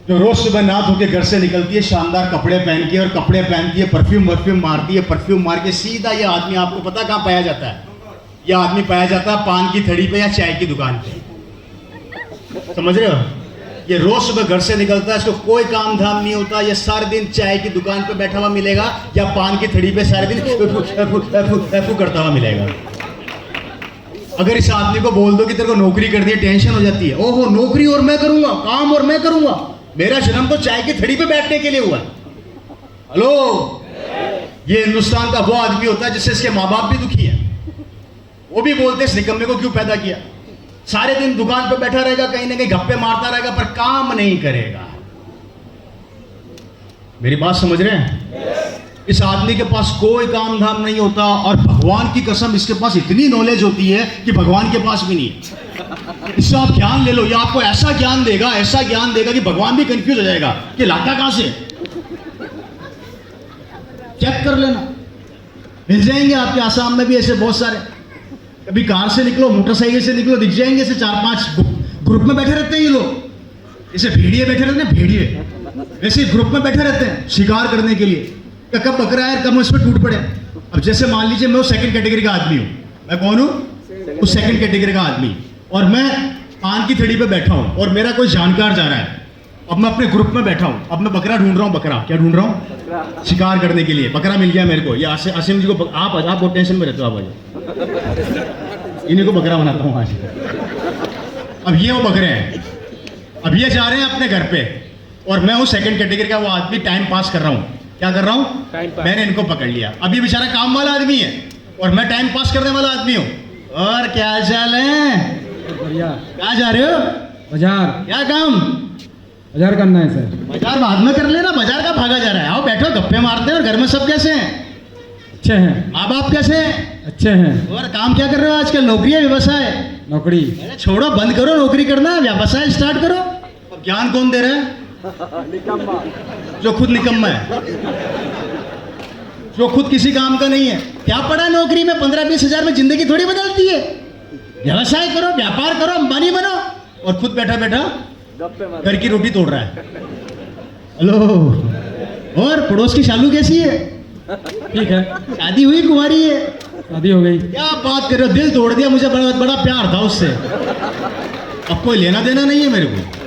जो रोज सुबह नहा धो के घर से निकलती है शानदार कपड़े पहन के, और कपड़े पहनती है, परफ्यूम मारती है, परफ्यूम मार के सीधा ये आदमी, आपको पता कहाँ पाया जाता है? ये आदमी पाया जाता है पान की थड़ी पे या चाय की दुकान पे। समझ रहे हो? ये रोज सुबह घर से निकलता है, इसको कोई काम धाम नहीं होता, ये सारे दिन चाय की दुकान पे बैठा हुआ मिलेगा या पान की थड़ी पे सारे दिन एफू करता हुआ मिलेगा। अगर इस आदमी को बोल दो कि तेरे को नौकरी करनी है, टेंशन हो जाती है। ओहो, नौकरी और मैं करूंगा, काम और मैं करूंगा, मेरा जन्म तो चाय की थड़ी पे बैठने के लिए हुआ। हेलो, ये हिंदुस्तान का वो आदमी होता है जिससे इसके माँ बाप भी दुखी है। वो भी बोलते इस निकम्मे को क्यों पैदा किया? सारे दिन दुकान पे बैठा रहेगा, कहीं ना कहीं गप्पे मारता रहेगा, पर काम नहीं करेगा। मेरी बात समझ रहे हैं? इस आदमी के पास कोई काम धाम नहीं होता, और भगवान की कसम इसके पास इतनी नॉलेज होती है कि भगवान के पास भी नहीं है। इससे आप ज्ञान ले लो, ये आपको ऐसा ज्ञान देगा, ऐसा ज्ञान देगा कि भगवान भी कंफ्यूज हो जाएगा कि लाता कहां से। चेक कर लेना, मिल जाएंगे आपके आसाम में भी ऐसे बहुत सारे। कभी कार से निकलो, मोटरसाइकिल से निकलो, दिख जाएंगे ऐसे 4-5 ग्रुप में बैठे रहते हैं ये लोग। ऐसे भेड़िए बैठे रहते हैं, भेड़िए ऐसे ग्रुप में बैठे रहते हैं शिकार करने के लिए। कब बकरा है, कब उस पर टूट पड़े। अब जैसे मान लीजिए मैं वो सेकंड कैटेगरी का आदमी हूँ। मैं कौन हूँ? उस सेकंड कैटेगरी का आदमी। और मैं पान की थड़ी पे बैठा हूँ और मेरा कोई जानकार जा रहा है। अब मैं अपने ग्रुप में बैठा हूँ, अब मैं बकरा ढूंढ रहा हूँ। बकरा क्या ढूंढ रहा हूँ? शिकार करने के लिए। बकरा मिल गया मेरे को। ये आसिम जी को आप बहुत टेंशन में रहते हो, आप इन्हीं को बकरा बनाता हूँ आज। अब ये वो बकरे हैं, अब ये जा रहे हैं अपने घर पे, और मैं हूँ सेकंड कैटेगरी का वो आदमी, टाइम पास कर रहा हूँ। क्या कर रहा हूँ? मैंने इनको पकड़ लिया। अब ये बेचारा काम वाला आदमी है और मैं टाइम पास करने वाला आदमी हूँ। और क्या चाल है? बढ़िया। कहाँ जा रहे हो? बाजार। क्या काम? बाजार करना है सर। बाजार बाद में कर लेना, बाजार का भागा जा रहा है। आओ बैठो, गप्पे मारते हैं। और घर में सब कैसे हैं? अच्छे हैं। माँ बाप कैसे हैं? अच्छे हैं। और काम क्या कर रहे हो आजकल? नौकरी है व्यवसाय? नौकरी। अरे छोड़ो, बंद करो नौकरी करना, व्यवसाय स्टार्ट करो। अब ज्ञान कौन दे रहा है? जो खुद निकम्मा है, जो खुद किसी काम का नहीं है। क्या पड़ा नौकरी में? 15-20 हजार में जिंदगी थोड़ी बदलती है। व्यवसाय करो, व्यापार करो, अंबानी बनो, और खुद बैठा बैठा घर की रोटी तोड़ रहा है। हेलो, और पड़ोस की शालू कैसी है? ठीक है। शादी हुई, कुंवारी है? शादी हो गई। क्या बात कर रहे हो? दिल तोड़ दिया। मुझे बड़ा प्यार था उससे, अब कोई लेना देना नहीं है मेरे को।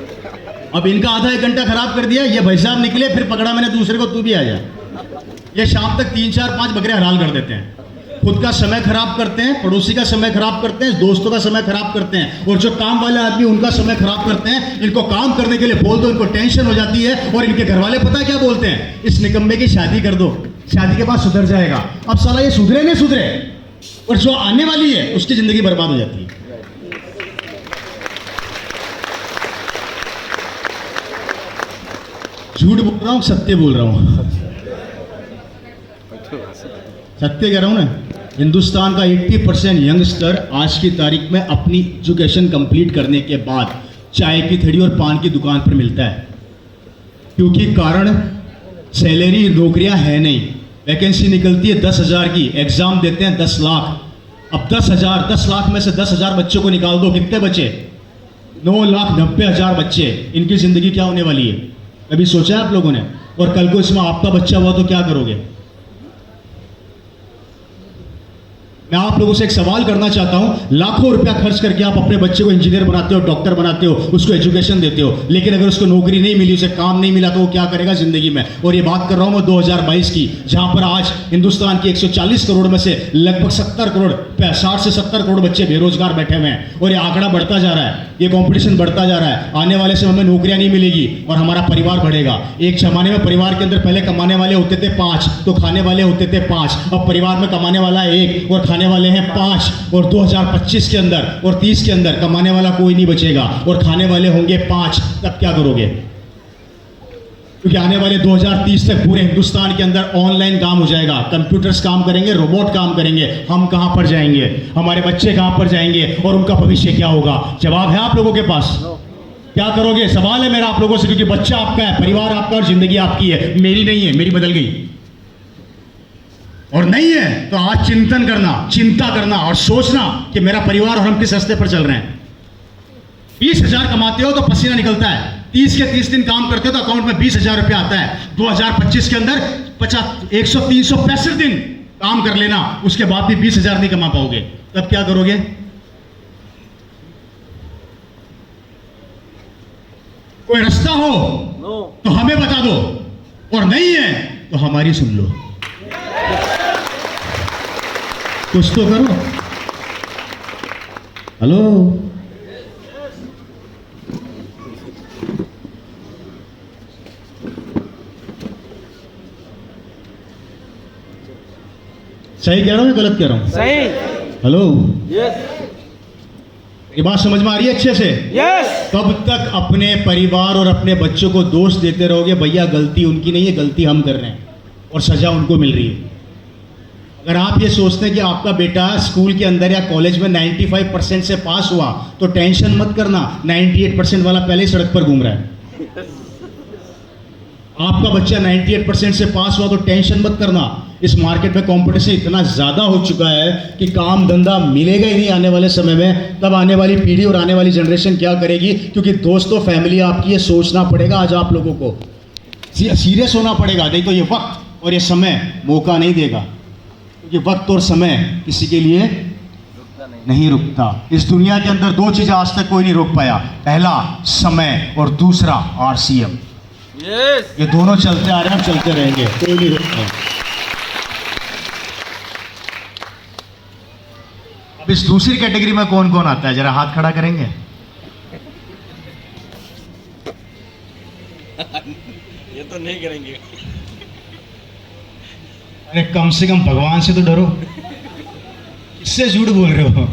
अब इनका आधा 1 घंटा खराब कर दिया। ये भाई साहब निकले, फिर पकड़ा मैंने दूसरे को, तू भी आ जा। ये शाम तक 3-4-5 बकरे हलाल कर देते हैं। खुद का समय खराब करते हैं, पड़ोसी का समय खराब करते हैं, दोस्तों का समय खराब करते हैं, और जो काम वाले आदमी उनका समय खराब करते हैं। इनको काम करने के लिए बोल दो, इनको टेंशन हो जाती है, और इनके घर वाले पता क्या बोलते हैं? इस निकम्मे की शादी कर दो, शादी के बाद सुधर जाएगा। अब साला ये सुधरे नहीं सुधरे, और जो आने वाली है उसकी जिंदगी बर्बाद हो जाती है। झूठ बोल रहा हूँ, सत्य बोल रहा हूँ? सत्य कह रहा हूँ ना। हिंदुस्तान का 80% यंगस्टर आज की तारीख में अपनी एजुकेशन कंप्लीट करने के बाद चाय की थड़ी और पान की दुकान पर मिलता है। क्योंकि कारण सैलरी, नौकरियां है नहीं, वैकेंसी निकलती है 10,000 की, एग्जाम देते हैं 10 लाख। अब 10 लाख में से 10,000 बच्चों को निकाल दो, कितने बचे? 9,90,000 बच्चे। इनकी जिंदगी क्या होने वाली है? कभी सोचा है आप लोगों ने? और कल को इसमें आपका बच्चा हुआ तो क्या करोगे? मैं आप लोगों से एक सवाल करना चाहता हूं, लाखों रुपया खर्च करके आप अपने बच्चे को इंजीनियर बनाते हो, डॉक्टर बनाते हो, उसको एजुकेशन देते हो, लेकिन अगर उसको नौकरी नहीं मिली, उसे काम नहीं मिला, तो वो क्या करेगा जिंदगी में। और ये बात कर रहा हूं मैं 2022 की, जहां पर आज हिंदुस्तान के 140 करोड़ में से लगभग 60 करोड़ 60 से 70 करोड़ बच्चे बेरोजगार बैठे हुए हैं, और ये आंकड़ा बढ़ता जा रहा है, ये कंपटीशन बढ़ता जा रहा है। आने वाले समय में नौकरियां नहीं मिलेगी और हमारा परिवार बढ़ेगा। एक जमाने में परिवार के अंदर पहले कमाने वाले होते थे 5, तो खाने वाले होते थे 5, अब परिवार में कमाने वाला है 1 और खाने वाले हैं 5, और 2025 के अंदर और 30 के अंदर कमाने वाला कोई नहीं बचेगा और खाने वाले होंगे 5। तब क्या करोगे? क्योंकि आने वाले 2030 तक पूरे हिंदुस्तान के अंदर ऑनलाइन काम हो जाएगा, कंप्यूटर्स काम करेंगे, रोबोट काम करेंगे। हम कहां पर जाएंगे? हमारे बच्चे कहां पर जाएंगे और उनका भविष्य क्या होगा? जवाब है आप लोगों के पास? क्या करोगे? सवाल है मेरा आप लोगों से, क्योंकि बच्चा आपका है, परिवार आपका और जिंदगी आपकी है, मेरी नहीं है, मेरी बदल गई। और नहीं है तो आज चिंतन करना, चिंता करना और सोचना कि मेरा परिवार और हम किस रास्ते पर चल रहे हैं। 20,000 कमाते हो तो पसीना निकलता है, 30 के 30 दिन काम करते हो तो अकाउंट में 20,000 रुपया आता है। 2025 के अंदर 365 दिन काम कर लेना, उसके बाद भी 20,000 नहीं कमा पाओगे। तब क्या करोगे? कोई रास्ता हो तो हमें बता दो, और नहीं है तो हमारी सुन लो। कुछ तो करो। हेलो, सही कह रहा हूं या गलत कह रहा हूं? सही। Hello, yes. ये बात समझ में आ रही है अच्छे से? यस। कब तक अपने परिवार और अपने बच्चों को दोष देते रहोगे? भैया गलती उनकी नहीं है, गलती हम कर रहे हैं और सजा उनको मिल रही है। अगर आप ये सोचते हैं कि आपका बेटा स्कूल के अंदर या कॉलेज में 95% से पास हुआ तो टेंशन मत करना, 98% वाला पहले ही सड़क पर घूम रहा है। आपका बच्चा 98% से पास हुआ तो टेंशन मत करना। इस मार्केट में कंपटीशन इतना ज़्यादा हो चुका है कि काम धंधा मिलेगा ही नहीं आने वाले समय में। तब आने वाली पीढ़ी और आने वाली जनरेशन क्या करेगी? क्योंकि दोस्तों, फैमिली आपकी, ये सोचना पड़ेगा आज आप लोगों को, सीरियस होना पड़ेगा। नहीं तो ये वक्त और ये समय मौका नहीं देगा, क्योंकि वक्त और समय किसी के लिए नहीं रुकता। इस दुनिया के अंदर 2 चीज़ें आज तक कोई नहीं रोक पाया, पहला समय और दूसरा RCM। ये दोनों चलते आ रहे हैं, चलते रहेंगे, कोई नहीं रोक पाएगा। अब इस दूसरी कैटेगरी में कौन कौन आता है? जरा हाथ खड़ा करेंगे। ये तो नहीं करेंगे। अरे कम से कम भगवान से तो डरो, किससे झूठ बोल रहे हो?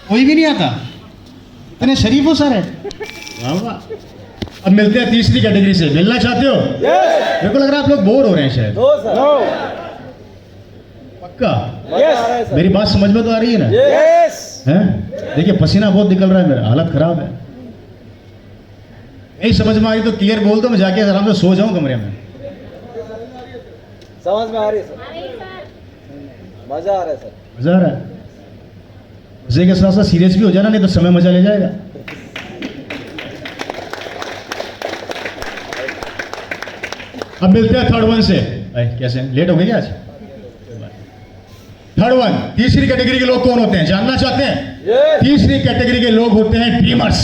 कोई भी नहीं आता, इतने शरीफ हो सारे। वाह वाह। अब मिलते हैं तीसरी कैटेगरी से। मिलना चाहते हो? मेरे को लग रहा है आप लोग बोर हो रहे हैं शायद। पक्का? मेरी बात समझ में तो आ रही है ना? हैं? देखिए पसीना बहुत निकल रहा है, मेरा हालत खराब है। नहीं समझ में आ रही तो क्लियर बोल दो, मैं जाके आराम से सो जाऊं कमरे में। समझ में आ रही है सर? मजा आ रहा है सर? मजा आ रहा है। मजे के साथ साथ सीरियस भी हो जाना, नहीं तो समय मजा ले जाएगा। अब मिलते हैं थर्ड वन से। कैसे लेट हो गए क्या आज? थर्ड वन, तीसरी कैटेगरी के लोग कौन होते हैं? जानना चाहते हैं? तीसरी कैटेगरी के लोग होते हैं ड्रीमर्स,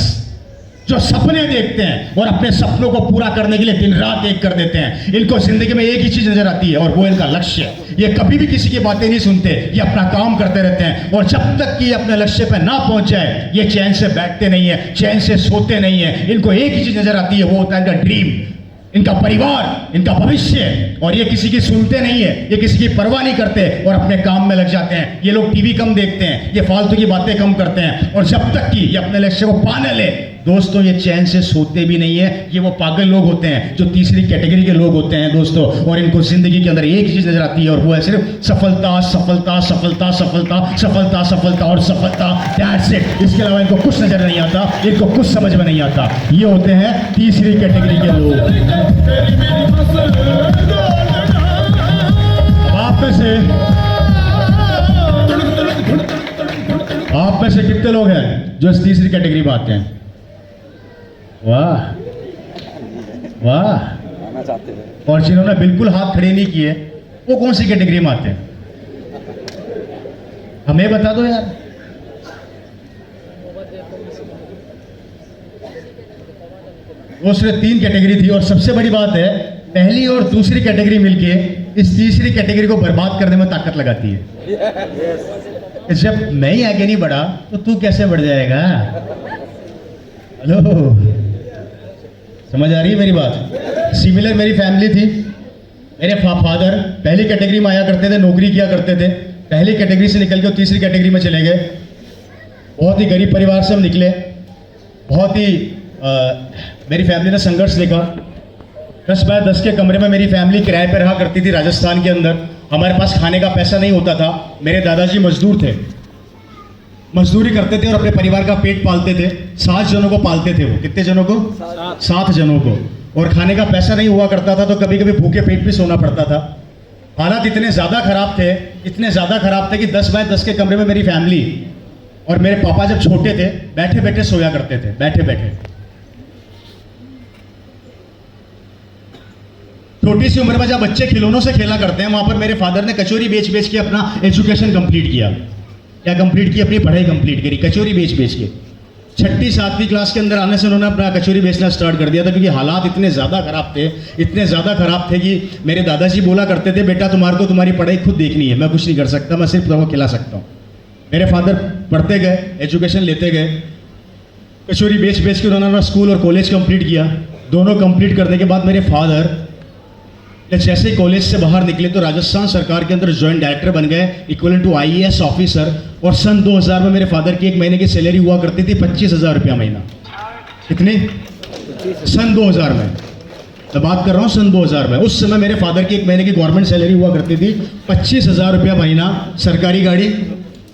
जो सपने देखते हैं और अपने सपनों को पूरा करने के लिए दिन रात एक कर देते हैं। इनको जिंदगी में एक ही चीज नजर आती है और वो इनका लक्ष्य। ये कभी भी किसी की बातें नहीं सुनते, ये अपना काम करते रहते हैं और जब तक कि अपने लक्ष्य पे ना पहुंच जाए ये चैन से बैठते नहीं है, चैन से सोते नहीं है। इनको एक ही चीज नजर आती है, वो होता है इनका ड्रीम, इनका परिवार, इनका भविष्य। और ये किसी की सुनते नहीं है, ये किसी की परवाह नहीं करते और अपने काम में लग जाते हैं। ये लोग टीवी कम देखते हैं, ये फालतू की बातें कम करते हैं और जब तक कि ये अपने लक्ष्य को पाने ले दोस्तों ये चैन से सोते भी नहीं है। ये वो पागल लोग होते हैं जो तीसरी कैटेगरी के लोग होते हैं दोस्तों, और इनको जिंदगी के अंदर एक चीज नजर आती है और वो है सिर्फ सफलता सफलता सफलता सफलता सफलता सफलता और सफलता। That's it. इसके अलावा इनको कुछ नजर नहीं आता, इनको कुछ समझ में नहीं आता। ये होते हैं तीसरी कैटेगरी के लोग। आप में से कितने लोग हैं जो इस तीसरी कैटेगरी में आते हैं? वाह वाह। आना चाहते हैं। और जिन्होंने बिल्कुल हाथ खड़े नहीं किए वो कौन सी कैटेगरी में आते हैं? हमें बता दो यार। वो सिर्फ 3 कैटेगरी थी और सबसे बड़ी बात है पहली और दूसरी कैटेगरी मिलके इस तीसरी कैटेगरी को बर्बाद करने में ताकत लगाती है। जब मैं ही आगे नहीं बढ़ा तो तू कैसे बढ़ जाएगा? हेलो, समझ आ रही है मेरी बात? सिमिलर मेरी फैमिली थी। मेरे फादर पहली कैटेगरी में आया करते थे, नौकरी किया करते थे, पहली कैटेगरी से निकल के तीसरी कैटेगरी में चले गए। बहुत ही गरीब परिवार से हम निकले। बहुत ही मेरी फैमिली ने संघर्ष देखा। 10 बाय 10 के कमरे में मेरी फैमिली किराए पर रहा करती थी राजस्थान के अंदर। हमारे पास खाने का पैसा नहीं होता था। मेरे दादाजी मजदूर थे, मजदूरी करते थे और अपने परिवार का पेट पालते थे। 7 जनों को पालते थे वो। कितने जनों को? 7 जनों को। और खाने का पैसा नहीं हुआ करता था तो कभी कभी भूखे पेट भी सोना पड़ता था। हालात इतने ज़्यादा खराब थे, इतने ज़्यादा खराब थे कि 10 बाय 10 के कमरे में मेरी फैमिली और मेरे पापा जब छोटे थे बैठे बैठे सोया करते थे, बैठे बैठे। छोटी सी उम्र में जब बच्चे खिलौनों से खेला करते हैं, वहां पर मेरे फादर ने कचौरी बेच बेच के अपना एजुकेशन कंप्लीट किया। क्या कंप्लीट की? अपनी पढ़ाई कंप्लीट करी कचौरी बेच बेच के। 6ठी 7वीं क्लास के अंदर आने से उन्होंने अपना कचौरी बेचना स्टार्ट कर दिया था, क्योंकि हालात इतने ज़्यादा खराब थे, इतने ज़्यादा खराब थे कि मेरे दादाजी बोला करते थे, बेटा तुम्हारे को तुम्हारी पढ़ाई खुद देखनी है, मैं कुछ नहीं कर सकता, मैं सिर्फ तुमको खिला सकता हूँ। मेरे फादर पढ़ते गए, एजुकेशन लेते गए, कचौरी बेच बेच के उन्होंने स्कूल और कॉलेज कंप्लीट किया। दोनों कंप्लीट करने के बाद मेरे फादर जैसे ही कॉलेज से बाहर निकले तो राजस्थान सरकार के अंदर जॉइंट डायरेक्टर बन गए, इक्वलेंट टू IAS ऑफिसर। और सन 2000 में मेरे फादर की एक महीने की सैलरी हुआ करती थी 25,000 रुपया महीना। कितनी? सन 2000 में, तो बात कर रहा हूँ सन 2000 में। उस समय मेरे फादर की एक महीने की गवर्नमेंट सैलरी हुआ करती थी 25,000 रुपया महीना। सरकारी गाड़ी,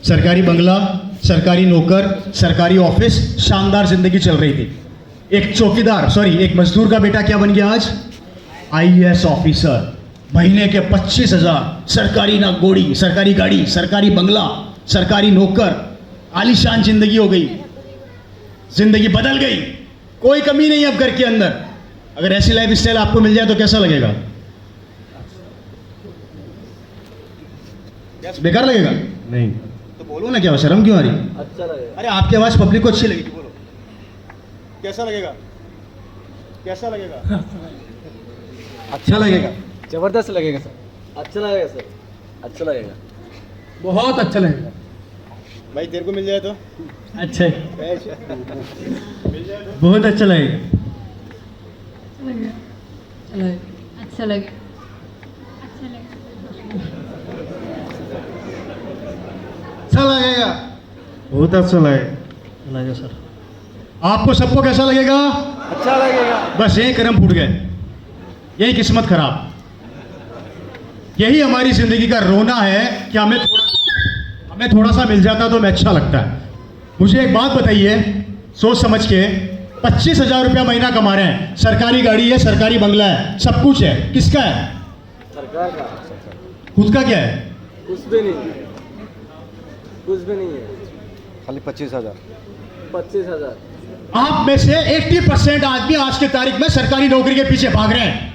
सरकारी बंगला, सरकारी नौकर, सरकारी ऑफिस, शानदार जिंदगी चल रही थी। एक चौकीदार, सॉरी एक मजदूर का बेटा क्या बन गया आज? IAS officer. महीने के 25,000, सरकारी नागोड़ी, सरकारी गाड़ी, सरकारी बंगला, सरकारी नौकर, आलीशान जिंदगी हो गई। जिंदगी बदल गई, कोई कमी नहीं अब घर के अंदर। अगर ऐसी लाइफ स्टाइल आपको मिल जाए तो कैसा लगेगा? बेकार लगेगा? नहीं तो बोलो ना, क्या शर्म क्यों आ रही? अच्छा लगेगा। अरे आपकी आवाज पब्लिक को अच्छी लगेगी, बोलो। कैसा लगेगा? कैसा लगेगा? अच्छा लगेगा, जबरदस्त लगेगा सर। अच्छा लगेगा सर, अच्छा लगेगा, बहुत अच्छा लगेगा भाई। तेरे को मिल जाए तो अच्छा, बहुत अच्छा लगेगा। अच्छा लगे। अच्छा लगेगा, बहुत अच्छा लगेगा सर। आपको सबको कैसा लगेगा? अच्छा लगेगा। बस यही कर्म फूट गए, यही किस्मत खराब, यही हमारी जिंदगी का रोना है कि हमें थोड़ा सा मिल जाता तो हमें अच्छा लगता है। मुझे एक बात बताइए, सोच समझ के, 25,000 रुपया महीना कमा रहे हैं, सरकारी गाड़ी है, सरकारी बंगला है, सब कुछ है, किसका है? सरकार का। खुद का क्या है? कुछ भी नहीं, कुछ भी नहीं है, खाली 25,000। 25,000। आप में से 80% आदमी आज की तारीख में सरकारी नौकरी के पीछे भाग रहे हैं।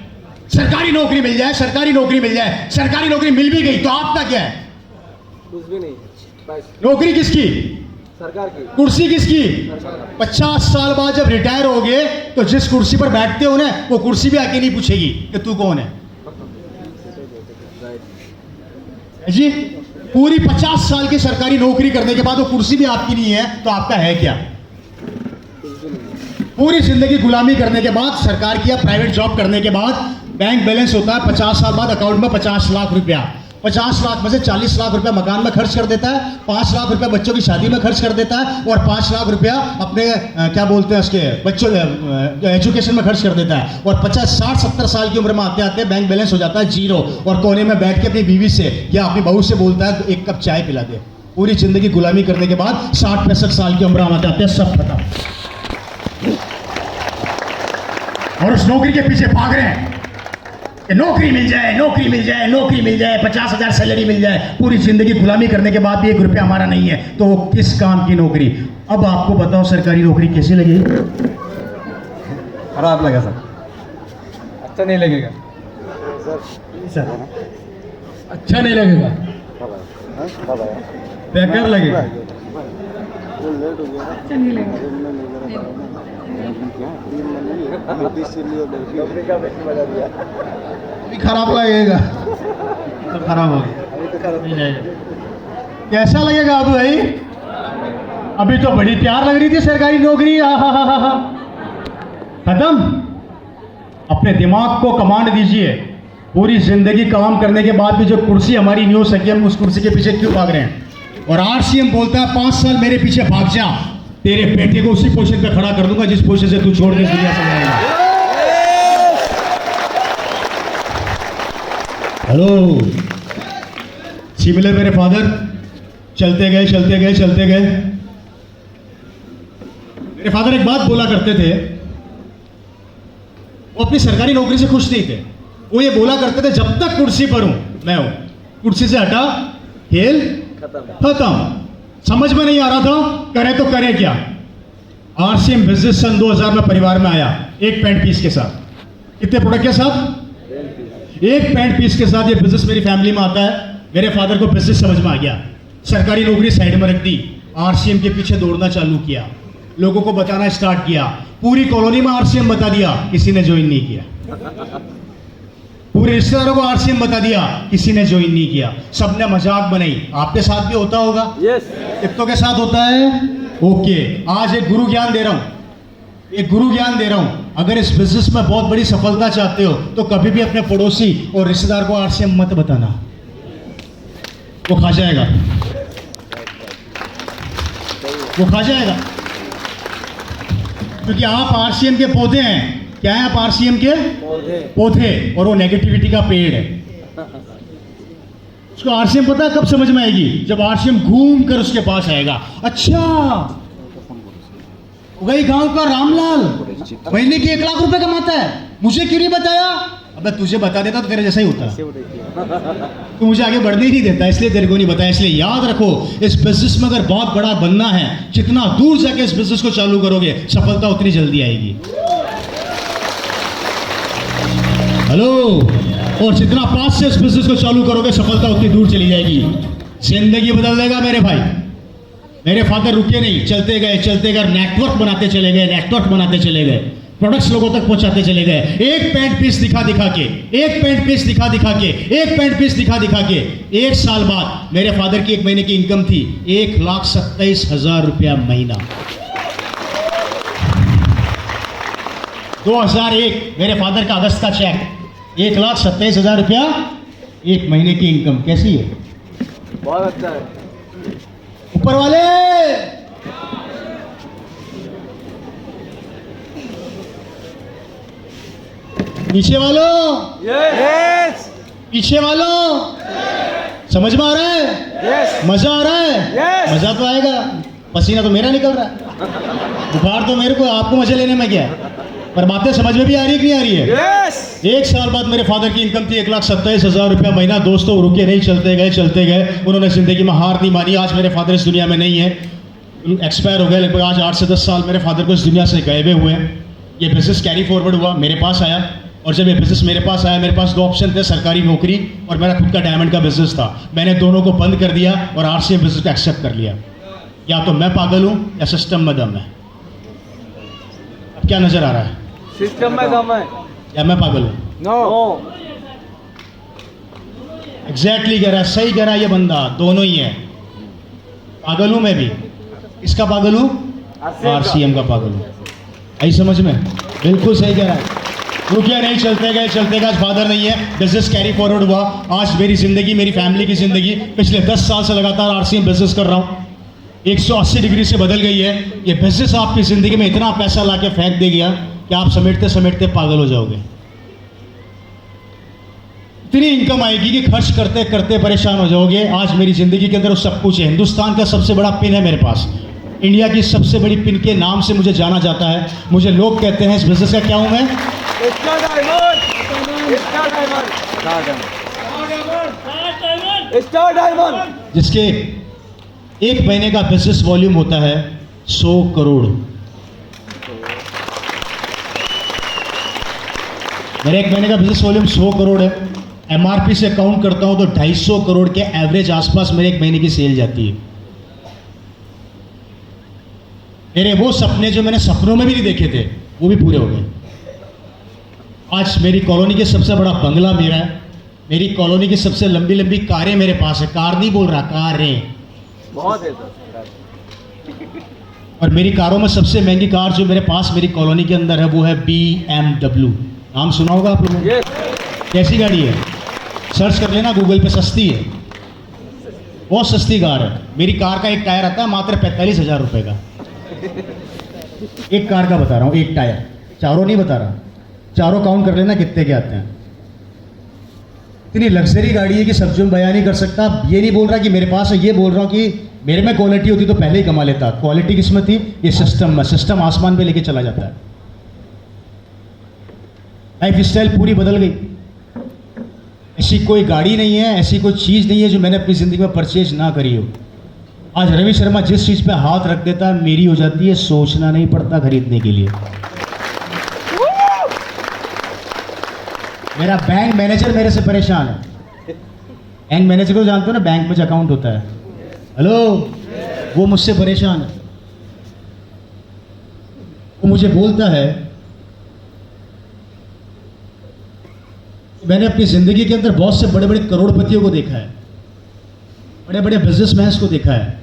सरकारी नौकरी मिल जाए, सरकारी नौकरी मिल जाए, सरकारी नौकरी मिल भी गई तो आपका क्या है? कुछ भी नहीं, बस। नौकरी किसकी? सरकार की। कुर्सी किसकी? 50 साल बाद जब रिटायर हो गए तो जिस कुर्सी पर बैठते हो ना, वो कुर्सी भी आके नहीं पूछेगी कि तू कौन है जी। पूरी 50 साल की सरकारी नौकरी करने के बाद वो कुर्सी भी आपकी नहीं है तो आपका है क्या? पूरी जिंदगी गुलामी करने के बाद, सरकार की या प्राइवेट जॉब करने के बाद बैंक बैलेंस होता है 50 साल बाद अकाउंट में 50 लाख रुपया। 50 लाख में से 40 लाख रुपया मकान में खर्च कर देता है, 5 लाख रुपया बच्चों की शादी में खर्च कर देता है और 5 लाख रुपया अपने क्या बोलते हैं उसके बच्चों एजुकेशन में खर्च कर देता है। और 50, 60, 70 साल की उम्र में आते आते बैंक बैलेंस हो जाता है 0 और कोने में बैठ के अपनी बीवी से या अपनी बहू से बोलता है एक कप चाय पिला दे। पूरी जिंदगी गुलामी करने के बाद 60-65 साल की उम्र में आते आते सब खत्म और उस नौकरी के पीछे भाग रहे हैं कि नौकरी मिल जाए, नौकरी मिल जाए, नौकरी मिल जाए, 50,000 सैलरी मिल जाए। पूरी जिंदगी गुलामी करने के बाद भी 1 रुपया हमारा नहीं है तो वो किस काम की नौकरी? अब आपको बताओ सरकारी नौकरी कैसी लगी? खराब लगा सर, अच्छा नहीं लगेगा सर, अच्छा नहीं लगेगा। बेकार लगेगा। खराब लगेगा तो खराब हो गया। कैसा लगेगा अबू भाई? अभी तो बड़ी प्यार लग रही थी सरकारी नौकरी, हा खत्म। अपने दिमाग को कमांड दीजिए। पूरी जिंदगी काम करने के बाद भी जो कुर्सी हमारी नहीं हो सकी, हम उस कुर्सी के पीछे क्यों भाग रहे हैं? और आरसीएम बोलता है 5 साल मेरे पीछे भाग जा, तेरे बेटे को उसी पोजीशन पे खड़ा कर दूंगा जिस पोजीशन से तू छोड़ के दुनिया से जाएगा। हेलो, सिमिलर मेरे फादर चलते गए। मेरे फादर एक बात बोला करते थे, वो अपनी सरकारी नौकरी से खुश नहीं थे। वो ये बोला करते थे जब तक कुर्सी पर हूं मैं हूं, कुर्सी से हटा खेल खत्म। समझ में नहीं आ रहा था करे तो करे क्या। आरसीएम बिजनेस सन 2000 में परिवार में आया, एक पैंट पीस के साथ। कितने प्रोडक्ट के साथ? एक पैंट पीस के साथ ये बिजनेस मेरी फैमिली में आता है। मेरे फादर को बिजनेस समझ में आ गया, सरकारी नौकरी साइड में रख दी, आरसीएम के पीछे दौड़ना चालू किया, लोगों को बताना स्टार्ट किया। पूरी कॉलोनी में आरसीएम बता दिया, किसी ने ज्वाइन नहीं किया। पूरे रिश्तेदारों को आरसीएम बता दिया, किसी ने ज्वाइन नहीं किया। सबने मजाक बनाई। आपके साथ भी होता होगा? यस। कितनों के साथ होता है? ओके। आज एक गुरु ज्ञान दे रहा हूं, अगर इस बिजनेस में बहुत बड़ी सफलता चाहते हो तो कभी भी अपने पड़ोसी और रिश्तेदार को आरसीएम मत बताना, वो खा जाएगा। क्योंकि आप आरसीएम के पौधे हैं। क्या है आप? आरसीएम के पौधे। और वो नेगेटिविटी का पेड़ है। उसको आरसीएम पता है कब समझ में आएगी? जब आरसीएम घूम कर उसके पास आएगा। अच्छा, वही गांव का रामलाल महीने के 1 लाख रुपए कमाता है, मुझे क्यों नहीं बताया? अबे तुझे बता देता तो तेरे जैसा ही होता। तू मुझे आगे बढ़ने ही नहीं देता, इसलिए तेरे को नहीं बताया। इसलिए याद रखो, इस बिजनेस में अगर बहुत बड़ा बनना है, जितना दूर जाके इस बिजनेस को चालू करोगे, सफलता उतनी जल्दी आएगी। हेलो, और जितना पास से इस बिजनेस को चालू करोगे, सफलता उतनी दूर चली जाएगी। जिंदगी बदल देगा मेरे भाई। मेरे फादर रुके नहीं, चलते गए, नेटवर्क बनाते चले गए, प्रोडक्ट्स लोगों तक पहुंचाते चले गए। एक पैंट पीस दिखा दिखा के 1 साल बाद मेरे फादर की 1 महीने की इनकम थी 1,27,000 रुपया महीना। 2001 मेरे फादर का अगस्त का चेक, 1,27,000 रुपया 1 महीने की इनकम। कैसी है? बहुत अच्छा है। ऊपर वाले नीचे वालों, यस। पीछे वालों, समझ में आ रहा है? यस। मजा आ रहा है? यस। मजा तो आएगा, पसीना तो मेरा निकल रहा है, बुखार तो मेरे को, आपको मजे लेने में क्या है? पर बातें समझ में भी आ रही है कि नहीं आ रही है? यस। 1 साल बाद मेरे फादर की इनकम थी 1,27,000 रुपया महीना। दोस्तों रुके नहीं, चलते गए। उन्होंने जिंदगी में हार नहीं मानी। आज मेरे फादर इस दुनिया में नहीं है, एक्सपायर हो गए। लगभग आज 8 से 10 साल मेरे फादर को इस दुनिया से गए हुए हैं। ये बिजनेस कैरी फॉरवर्ड हुआ, मेरे पास आया। और जब ये बिजनेस मेरे पास आया, मेरे पास 2 ऑप्शन थे, सरकारी नौकरी और मेरा खुद का डायमंड का बिजनेस था। मैंने दोनों को बंद कर दिया और आरसीएम बिजनेस को एक्सेप्ट कर लिया। या तो मैं पागल हूं या सिस्टम में दम है। अब क्या नजर आ रहा है? सिस्टम में दम है या मैं पागल हूं? नो। एग्जैक्टली कह रहा है, सही कह रहा है ये बंदा, दोनों ही है। पागल हूं मैं भी। इसका पागल हूं, आरसीएम का पागल हूं। आई समझ में? बिल्कुल सही कह रहा है। रुकिया नहीं, चलते गए। आज फादर नहीं है, बिजनेस कैरी फॉरवर्ड हुआ। आज मेरी जिंदगी, मेरी फैमिली की जिंदगी पिछले 10 साल से लगातार आरसीएम बिजनेस कर रहा हूँ। 180 डिग्री से बदल गई है। ये बिजनेस आपकी जिंदगी में इतना पैसा ला के फेंक दे गया कि आप समेटते पागल हो जाओगे। इतनी इनकम आएगी कि खर्च करते करते परेशान हो जाओगे। आज मेरी जिंदगी के अंदर सब कुछ है। हिंदुस्तान का सबसे बड़ा पिन है मेरे पास। इंडिया की सबसे बड़ी पिन के नाम से मुझे जाना जाता है। मुझे लोग कहते हैं इस बिजनेस का क्या हूं मैं? स्टार डायमंड, जिसके 1 महीने का बिजनेस वॉल्यूम होता है 100 करोड़। मेरे 1 महीने का बिजनेस वॉल्यूम 100 करोड़ है। एमआरपी से काउंट करता हूं तो 250 करोड़ के एवरेज आसपास मेरे 1 महीने की सेल जाती है। मेरे वो सपने जो मैंने सपनों में भी नहीं देखे थे वो भी पूरे हो गए। आज मेरी कॉलोनी के सबसे बड़ा बंगला मेरा है, मेरी कॉलोनी की सबसे लंबी लंबी कारें मेरे पास है। कार नहीं बोल रहा, कारें बहुत है सर। और मेरी कारों में सबसे महंगी कार जो मेरे पास मेरी कॉलोनी के अंदर है वो है BMW। नाम सुना होगा आप लोगों ने? कैसी गाड़ी है? सर्च कर लेना गूगल पे, सस्ती है, बहुत सस्ती कार है। मेरी कार का एक टायर आता है मात्र 45,000 रुपये का। एक कार का बता रहा हूँ, एक टायर, चारों नहीं बता रहा, चारों काउंट कर लेना कितने के आते हैं। इतनी लग्जरी गाड़ी है कि शब्दों में बयान नहीं कर सकता। ये नहीं बोल रहा कि मेरे पास है, ये बोल रहा हूँ कि मेरे में क्वालिटी होती तो पहले ही कमा लेता। क्वालिटी किसमें थी? ये सिस्टम में। सिस्टम आसमान पे लेके चला जाता है। लाइफ स्टाइल पूरी बदल गई। ऐसी कोई गाड़ी नहीं है, ऐसी कोई चीज़ नहीं है जो मैंने अपनी ज़िंदगी में परचेज ना करी हो। आज रवि शर्मा जिस चीज़ पे हाथ रख देता है मेरी हो जाती है, सोचना नहीं पड़ता खरीदने के लिए। मेरा बैंक मैनेजर मेरे से परेशान है। बैंक मैनेजर को जानते हो ना, बैंक में जो अकाउंट होता है, हेलो, वो मुझसे परेशान है। वो मुझे बोलता है, मैंने अपनी ज़िंदगी के अंदर बहुत से बड़े बड़े करोड़पतियों को देखा है, बड़े बड़े बिजनेसमैन को देखा है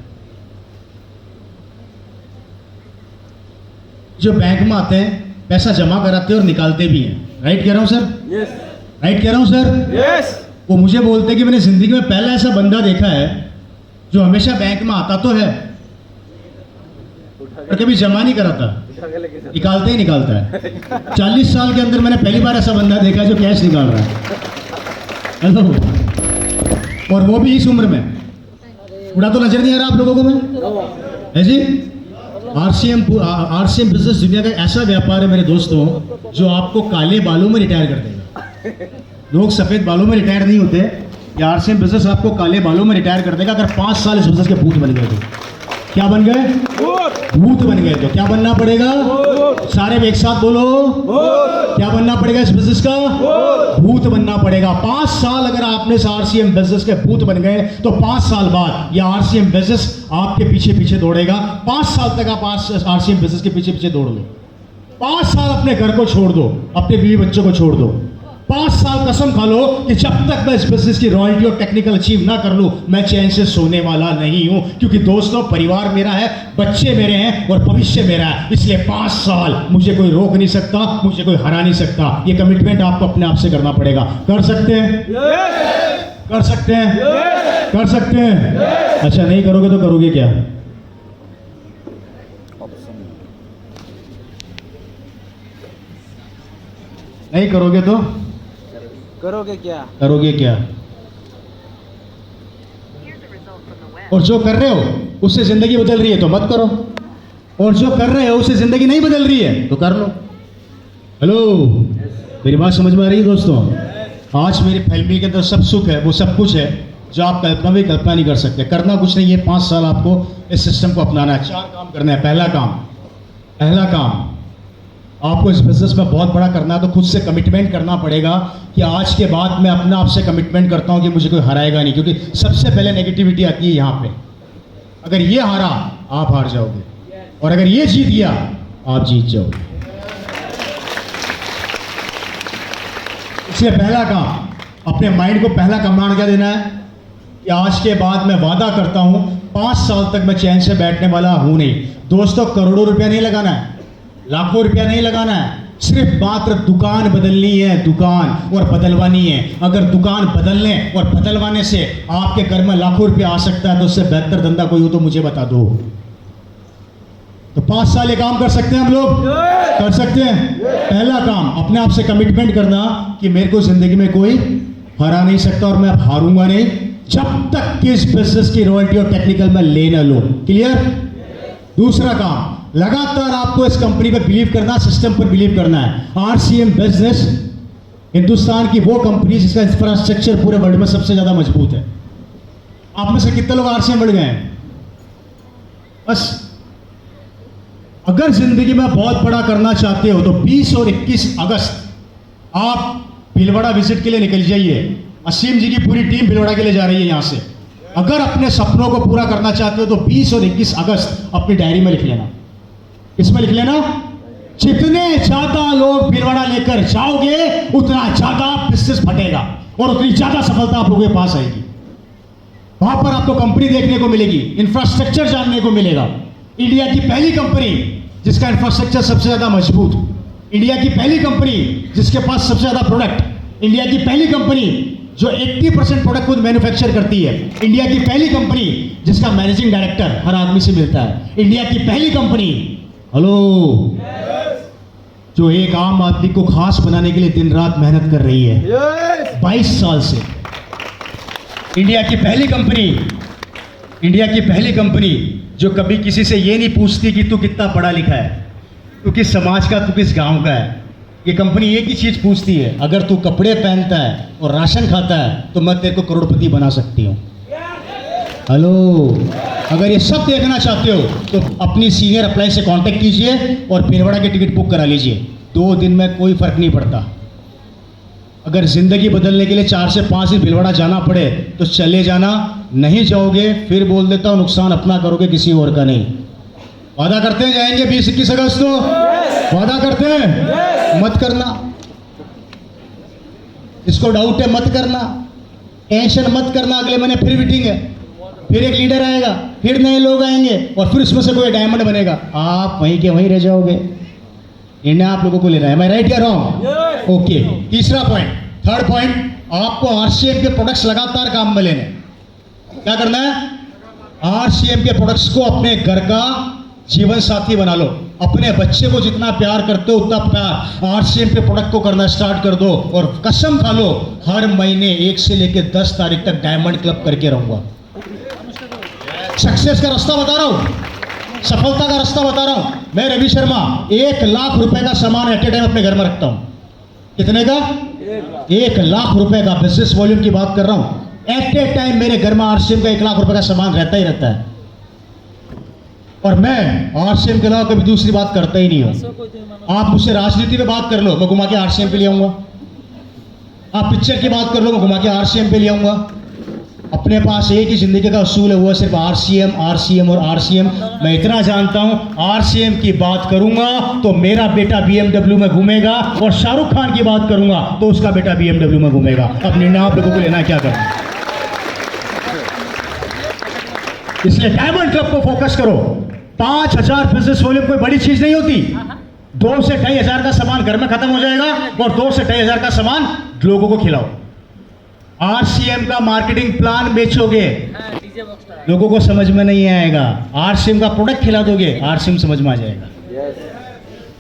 जो बैंक में आते हैं, पैसा जमा कराते हैं और निकालते भी हैं। राइट कह रहा हूं सर? यस। राइट कह रहा हूं सर? यस। वो मुझे बोलते हैं कि मैंने ज़िंदगी में पहला ऐसा बंदा देखा है जो हमेशा बैंक में आता तो है और कभी जमा नहीं कराता, निकालते ही निकालता है। 40 साल के अंदर मैंने पहली बार ऐसा बंदा देखा जो कैश निकाल रहा है। हेलो, और वो भी इस उम्र में। उड़ा तो नजर नहीं आ रहा आप लोगों को मैं? है जी? आरसीएम बिजनेस दुनिया का ऐसा व्यापार है मेरे दोस्तों जो आपको काले बालों में रिटायर कर देगा। लोग सफेद बालों में रिटायर नहीं होते, ये आरसीएम बिजनेस आपको काले बालों में रिटायर कर देगा। अगर 5 साल इस बिजनेस के भूत बन गए तो। क्या बन गए? भूत बन गए तो क्या बनना पड़ेगा? सारे एक साथ बोलो, क्या बनना पड़ेगा इस बिजनेस का? भूत बनना पड़ेगा। 5 साल अगर आपने इस आरसीएम बिजनेस के भूत बन गए तो 5 साल बाद यह आरसीएम बिजनेस आपके पीछे पीछे दौड़ेगा। 5 साल तक आप आरसीएम बिजनेस के पीछे पीछे दौड़ लो। 5 साल अपने घर को छोड़ दो, अपने बीवी बच्चों को छोड़ दो। 5 साल कसम खा लो कि जब तक मैं इस बिजनेस की रॉयल्टी और टेक्निकल अचीव ना कर लूं मैं चैन से सोने वाला नहीं हूं। क्योंकि दोस्तों, परिवार मेरा है, बच्चे मेरे हैं और भविष्य मेरा है। इसलिए 5 साल मुझे कोई रोक नहीं सकता, मुझे कोई हरा नहीं सकता। ये कमिटमेंट आपको अपने आप से करना पड़ेगा। कर सकते हैं? कर सकते हैं? कर सकते हैं? अच्छा, नहीं करोगे तो करोगे क्या? नहीं करोगे तो करोगे क्या? करोगे क्या? और जो कर रहे हो उससे जिंदगी बदल रही है तो मत करो, और जो कर रहे हो उससे जिंदगी नहीं बदल रही है तो कर लो। हेलो, मेरी बात समझ में आ रही है दोस्तों? आज मेरी फैमिली के अंदर सब सुख है, वो सब कुछ है जो आप कल्पना नहीं कर सकते। करना कुछ नहीं है, 5 साल आपको इस सिस्टम को अपनाना है। 4 काम करना है। पहला काम आपको इस बिजनेस में बहुत बड़ा करना है तो खुद से कमिटमेंट करना पड़ेगा कि आज के बाद मैं अपने आप से कमिटमेंट करता हूं कि मुझे कोई हराएगा नहीं। क्योंकि सबसे पहले नेगेटिविटी आती है यहाँ पे। अगर ये हारा आप हार जाओगे, और अगर ये जीत गया आप जीत जाओगे। इसलिए पहला काम, अपने माइंड को पहला कमांड क्या देना है कि आज के बाद मैं वादा करता हूं 5 साल तक मैं चैन से बैठने वाला हूं नहीं। दोस्तों, करोड़ों रुपया नहीं लगाना है, लाखों रुपया नहीं लगाना है, सिर्फ मात्र दुकान बदलनी है, दुकान और बदलवानी है। अगर दुकान बदलने और बदलवाने से आपके घर में लाखों रुपया आ सकता है तो उससे बेहतर धंधा कोई हो तो मुझे बता दो। तो 5 साल ये काम कर सकते हैं हम लोग? कर सकते हैं। पहला काम, अपने आप से कमिटमेंट करना कि मेरे को जिंदगी में कोई हरा नहीं सकता और मैं अब हारूंगा नहीं जब तक कि इस बिजनेस की रॉयल्टी और टेक्निकल में ले न लो। क्लियर? दूसरा काम, लगातार आपको इस कंपनी पर बिलीव करना, सिस्टम पर बिलीव करना है। आरसीएम बिजनेस हिंदुस्तान की वो कंपनी जिसका इंफ्रास्ट्रक्चर पूरे वर्ल्ड में सबसे ज्यादा मजबूत है। आप में से कितने लोग आरसीएम बढ़ गए हैं? बस अगर जिंदगी में बहुत बड़ा करना चाहते हो तो 20 और 21 अगस्त आप भीलवाड़ा विजिट के लिए निकल जाइए। असीम जी की पूरी टीम भीलवाड़ा के लिए जा रही है यहां से। अगर अपने सपनों को पूरा करना चाहते हो तो 20 और 21 अगस्त अपनी डायरी में लिख लेना। इसमें लिख लेना, जितने ज्यादा लोग भीलवाड़ा लेकर जाओगे उतना ज्यादा बिजनेस फटेगा और उतनी ज्यादा सफलता आप लोगों के पास आएगी। वहां पर आपको कंपनी देखने को मिलेगी, इंफ्रास्ट्रक्चर जानने को मिलेगा। इंडिया की पहली कंपनी जिसका इंफ्रास्ट्रक्चर सबसे ज्यादा मजबूत, इंडिया की पहली कंपनी जिसके पास सबसे ज्यादा प्रोडक्ट, इंडिया की पहली कंपनी जो 80% प्रोडक्ट खुद मैन्युफैक्चर करती है, इंडिया की पहली कंपनी जिसका मैनेजिंग डायरेक्टर हर आदमी से मिलता है, इंडिया की पहली कंपनी, हेलो, जो एक आम आदमी को खास बनाने के लिए दिन रात मेहनत कर रही है 22 साल से। इंडिया की पहली कंपनी, इंडिया की पहली कंपनी जो कभी किसी से ये नहीं पूछती कि तू कितना पढ़ा लिखा है, तू किस समाज का, तू किस गांव का है। ये कंपनी एक ही चीज पूछती है, अगर तू कपड़े पहनता है और राशन खाता है तो मैं तेरे को करोड़पति बना सकती हूँ। हेलो, अगर ये सब देखना चाहते हो तो अपनी सीनियर अप्लाई से कांटेक्ट कीजिए और भीलवाड़ा की टिकट बुक करा लीजिए। 2 दिन में कोई फर्क नहीं पड़ता। अगर जिंदगी बदलने के लिए 4 से 5 दिन भीलवाड़ा जाना पड़े तो चले जाना, नहीं जाओगे फिर बोल देता हूँ नुकसान अपना करोगे, किसी और का नहीं। वादा करते हैं जाएंगे 20-21 अगस्त को, वादा करते हैं, मत करना। इसको डाउट है मत करना, टेंशन मत करना। अगले महीने फिर मीटिंग है, फिर एक लीडर आएगा, फिर नए लोग आएंगे और फिर उसमें से कोई डायमंड बनेगा, आप वहीं के वहीं रह जाओगे। इन्हें आप लोगों को लेना है, मैं राइट या रॉन्ग? ओके। तीसरा पॉइंट, थर्ड पॉइंट, आपको आरसीएम के प्रोडक्ट्स लगातार काम में लेने। क्या करना है? आरसीएम के प्रोडक्ट्स को अपने घर का जीवन साथी बना लो। अपने बच्चे को जितना प्यार करते हो उतना प्यार आरसीएम के प्रोडक्ट को करना स्टार्ट कर दो और कसम खा लो हर महीने 1 से लेकर 10 तारीख तक डायमंड क्लब करके रहूंगा। सक्सेस का रास्ता बता रहा हूं, सफलता का रास्ता बता रहा हूं। मैं रवि शर्मा 1 लाख रुपए का सामान एट ए टाइम अपने घर में रखता हूं। कितने का? 1 लाख रुपए का बिजनेस वॉल्यूम की बात कर रहा हूं। एट ए टाइम मेरे घर में आरसीएम का 1 लाख रुपए का सामान रहता ही रहता है और मैं आरसीएम के अलावा कभी दूसरी बात करता ही नहीं हूं। आप मुझसे राजनीति में बात कर लो, मैं घुमा के आरसीएम पे ले आऊंगा। आप पिक्चर की बात कर लो, मैं घुमा के आरसीएम पे ले आऊंगा। अपने पास एक ही जिंदगी का उसूल है, वो है सिर्फ आरसीएम, आरसीएम और आरसीएम। मैं इतना जानता हूं, आरसीएम की बात करूंगा तो मेरा बेटा बीएमडब्ल्यू में घूमेगा और शाहरुख खान की बात करूंगा तो उसका बेटा बीएमडब्ल्यू में घूमेगा। अब निर्णय आप लोगों को लेना है क्या करना। इसलिए डायमंड क्लब को फोकस करो। 5000 बिजनेस वॉल्यूम कोई बड़ी चीज नहीं होती। 2 से 2,500 का सामान घर में खत्म हो जाएगा और 2 से 2,500 का सामान लोगों को खिलाओ। आरसीएम का मार्केटिंग प्लान बेचोगे, लोगों को समझ में नहीं आएगा। आरसीएम का प्रोडक्ट खिला दोगे, आरसीएम समझ में आ जाएगा।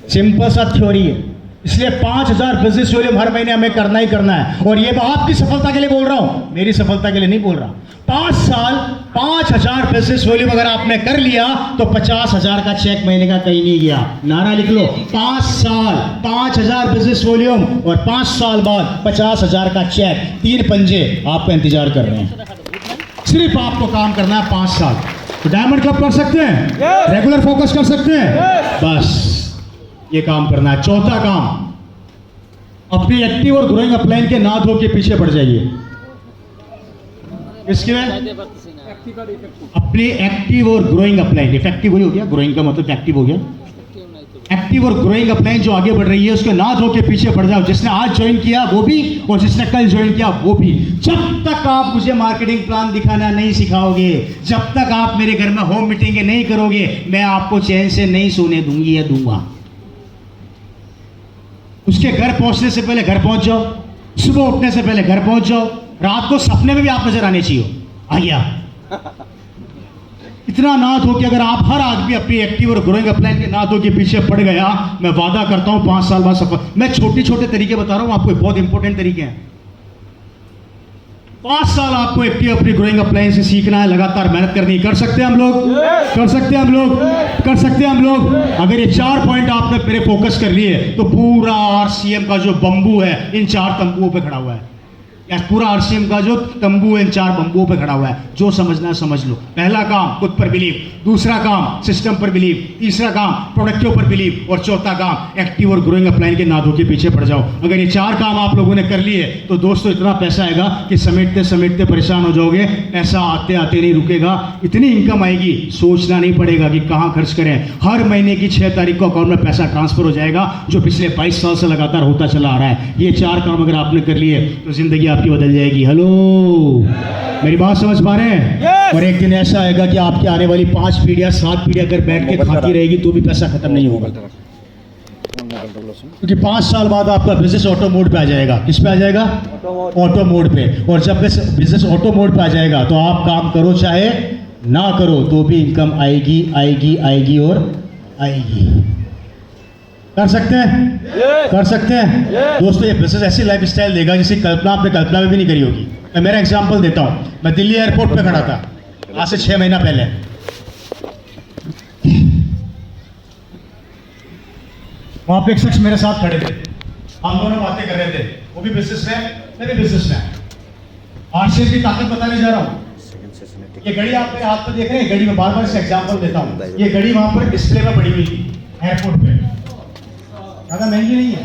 सिंपल सा थ्योरी है। इसलिए 5000 बिजनेस वॉल्यूम हर महीने हमें करना ही करना है। और ये मैं आपकी सफलता के लिए बोल रहा हूं, मेरी सफलता के लिए नहीं बोल रहा। 5 साल 5000 बिजनेस वॉल्यूम अगर आपने कर लिया तो 50,000 का चेक महीने का कहीं नहीं गया। नारा लिख लो, 5 साल 5000 बिजनेस वॉल्यूम और 5 साल बाद 50,000 का चेक। 3 पंजे आपका इंतजार कर रहे हैं। सिर्फ आपको काम करना है 5 साल। तो डायमंड क्लब कर सकते हैं, रेगुलर फोकस कर सकते हैं, बस ये काम करना है। चौथा काम, अपनी एक्टिव और ग्रोइंग अपलाइन के ना धो के पीछे पड़ जाइए। इसके अपनी एक्टिव और ग्रोइंग अपलाइन, इफेक्टिव हो गया, ग्रोइंग का मतलब एक्टिव हो गया। एक्टिव और ग्रोइंग अपलाइन जो आगे बढ़ रही है उसके ना धो के पीछे पड़ जाओ। जिसने आज ज्वाइन किया वो भी और जिसने कल ज्वाइन किया वो भी। जब तक आप मुझे मार्केटिंग प्लान दिखाना नहीं सिखाओगे, जब तक आप मेरे घर में होम मीटिंग नहीं करोगे, मैं आपको चैन से नहीं सोने दूंगी या दूंगा। उसके घर पहुंचने से पहले घर पहुंच जाओ, सुबह उठने से पहले घर पहुंच जाओ, रात को सपने में भी आप नजर आने चाहिए। आ गया। इतना ना हो कि अगर आप हर आदमी अपनी एक्टिव और ग्रोइंग अपलाइन के ना हो के पीछे पड़ गया, मैं वादा करता हूं 5 साल बाद सफल। मैं छोटे छोटे तरीके बता रहा हूं आपको, बहुत इंपॉर्टेंट तरीके हैं। 5 साल आपको एक्टिव अपनी ग्रोइंग अपलाइन से सीखना है, लगातार मेहनत करनी। कर सकते हैं हम लोग, कर सकते हैं हम लोग, कर सकते हैं हम लोग। अगर ये 4 पॉइंट आपने मेरे फोकस कर लिए तो पूरा आरसीएम का जो बम्बू है इन 4 तंबुओं पे खड़ा हुआ है। या पूरा आरसीएम का जो तंबू है इन 4 बम्बुओं पे खड़ा हुआ है। जो समझना है समझ लो। पहला काम खुद पर बिलीव, दूसरा काम सिस्टम पर बिलीव, तीसरा काम प्रोडक्टिव पर बिलीव और चौथा काम एक्टिव और ग्रोइंग अपलाइन के नादों के पीछे पड़ जाओ। अगर ये 4 काम आप लोगों ने कर लिए तो दोस्तों इतना पैसा आएगा कि समेटते समेटते परेशान हो जाओगे। पैसा आते आते नहीं रुकेगा, इतनी इनकम आएगी सोचना नहीं पड़ेगा कि कहाँ खर्च करें। हर महीने की 6 तारीख को अकाउंट में पैसा ट्रांसफर हो जाएगा, जो पिछले 22 साल से लगातार होता चला आ रहा है। ये 4 काम अगर आपने कर लिए तो जिंदगी आपकी बदल जाएगी। हेलो, मेरी बात समझ पा रहे हैं? और एक दिन ऐसा आएगा कि आपकी आने वाली 5 पीढ़ियां 7 पीढ़ियां अगर बैठ के खाती रहेगी तो भी पैसा खत्म नहीं होगा, क्योंकि 5 साल बाद आपका बिजनेस ऑटो मोड पे आ जाएगा। किस पे आ जाएगा? ऑटो मोड पे। और जब बिजनेस ऑटो मोड पे आ जाएगा तो आप काम करो चाहे ना करो तो भी इनकम आएगी आएगी आएगी और आएगी। कर सकते हैं? कर सकते हैं? दोस्तों ये बिजनेस ऐसी लाइफस्टाइल देगा जिसकी कल्पना आपने कल्पना में भी नहीं करी होगी। मैं मेरा एग्जांपल देता हूँ। मैं दिल्ली एयरपोर्ट पे खड़ा था आज से 6 महीना पहले। वहां पे एक शख्स मेरे साथ खड़े थे, हम दोनों बातें कर रहे थे। वो भी बिजनेसमैन, मैं भी बिजनेसमैन। आरसीएम की ताकत बताने जा रहा हूँ। ये घड़ी आप मेरे हाथ में देख रहे हैं, घड़ी में बार बार से एग्जांपल देता हूँ। ये घड़ी वहां पर डिस्प्ले में पड़ी हुई थी एयरपोर्ट पे, ज्यादा महंगी नहीं है।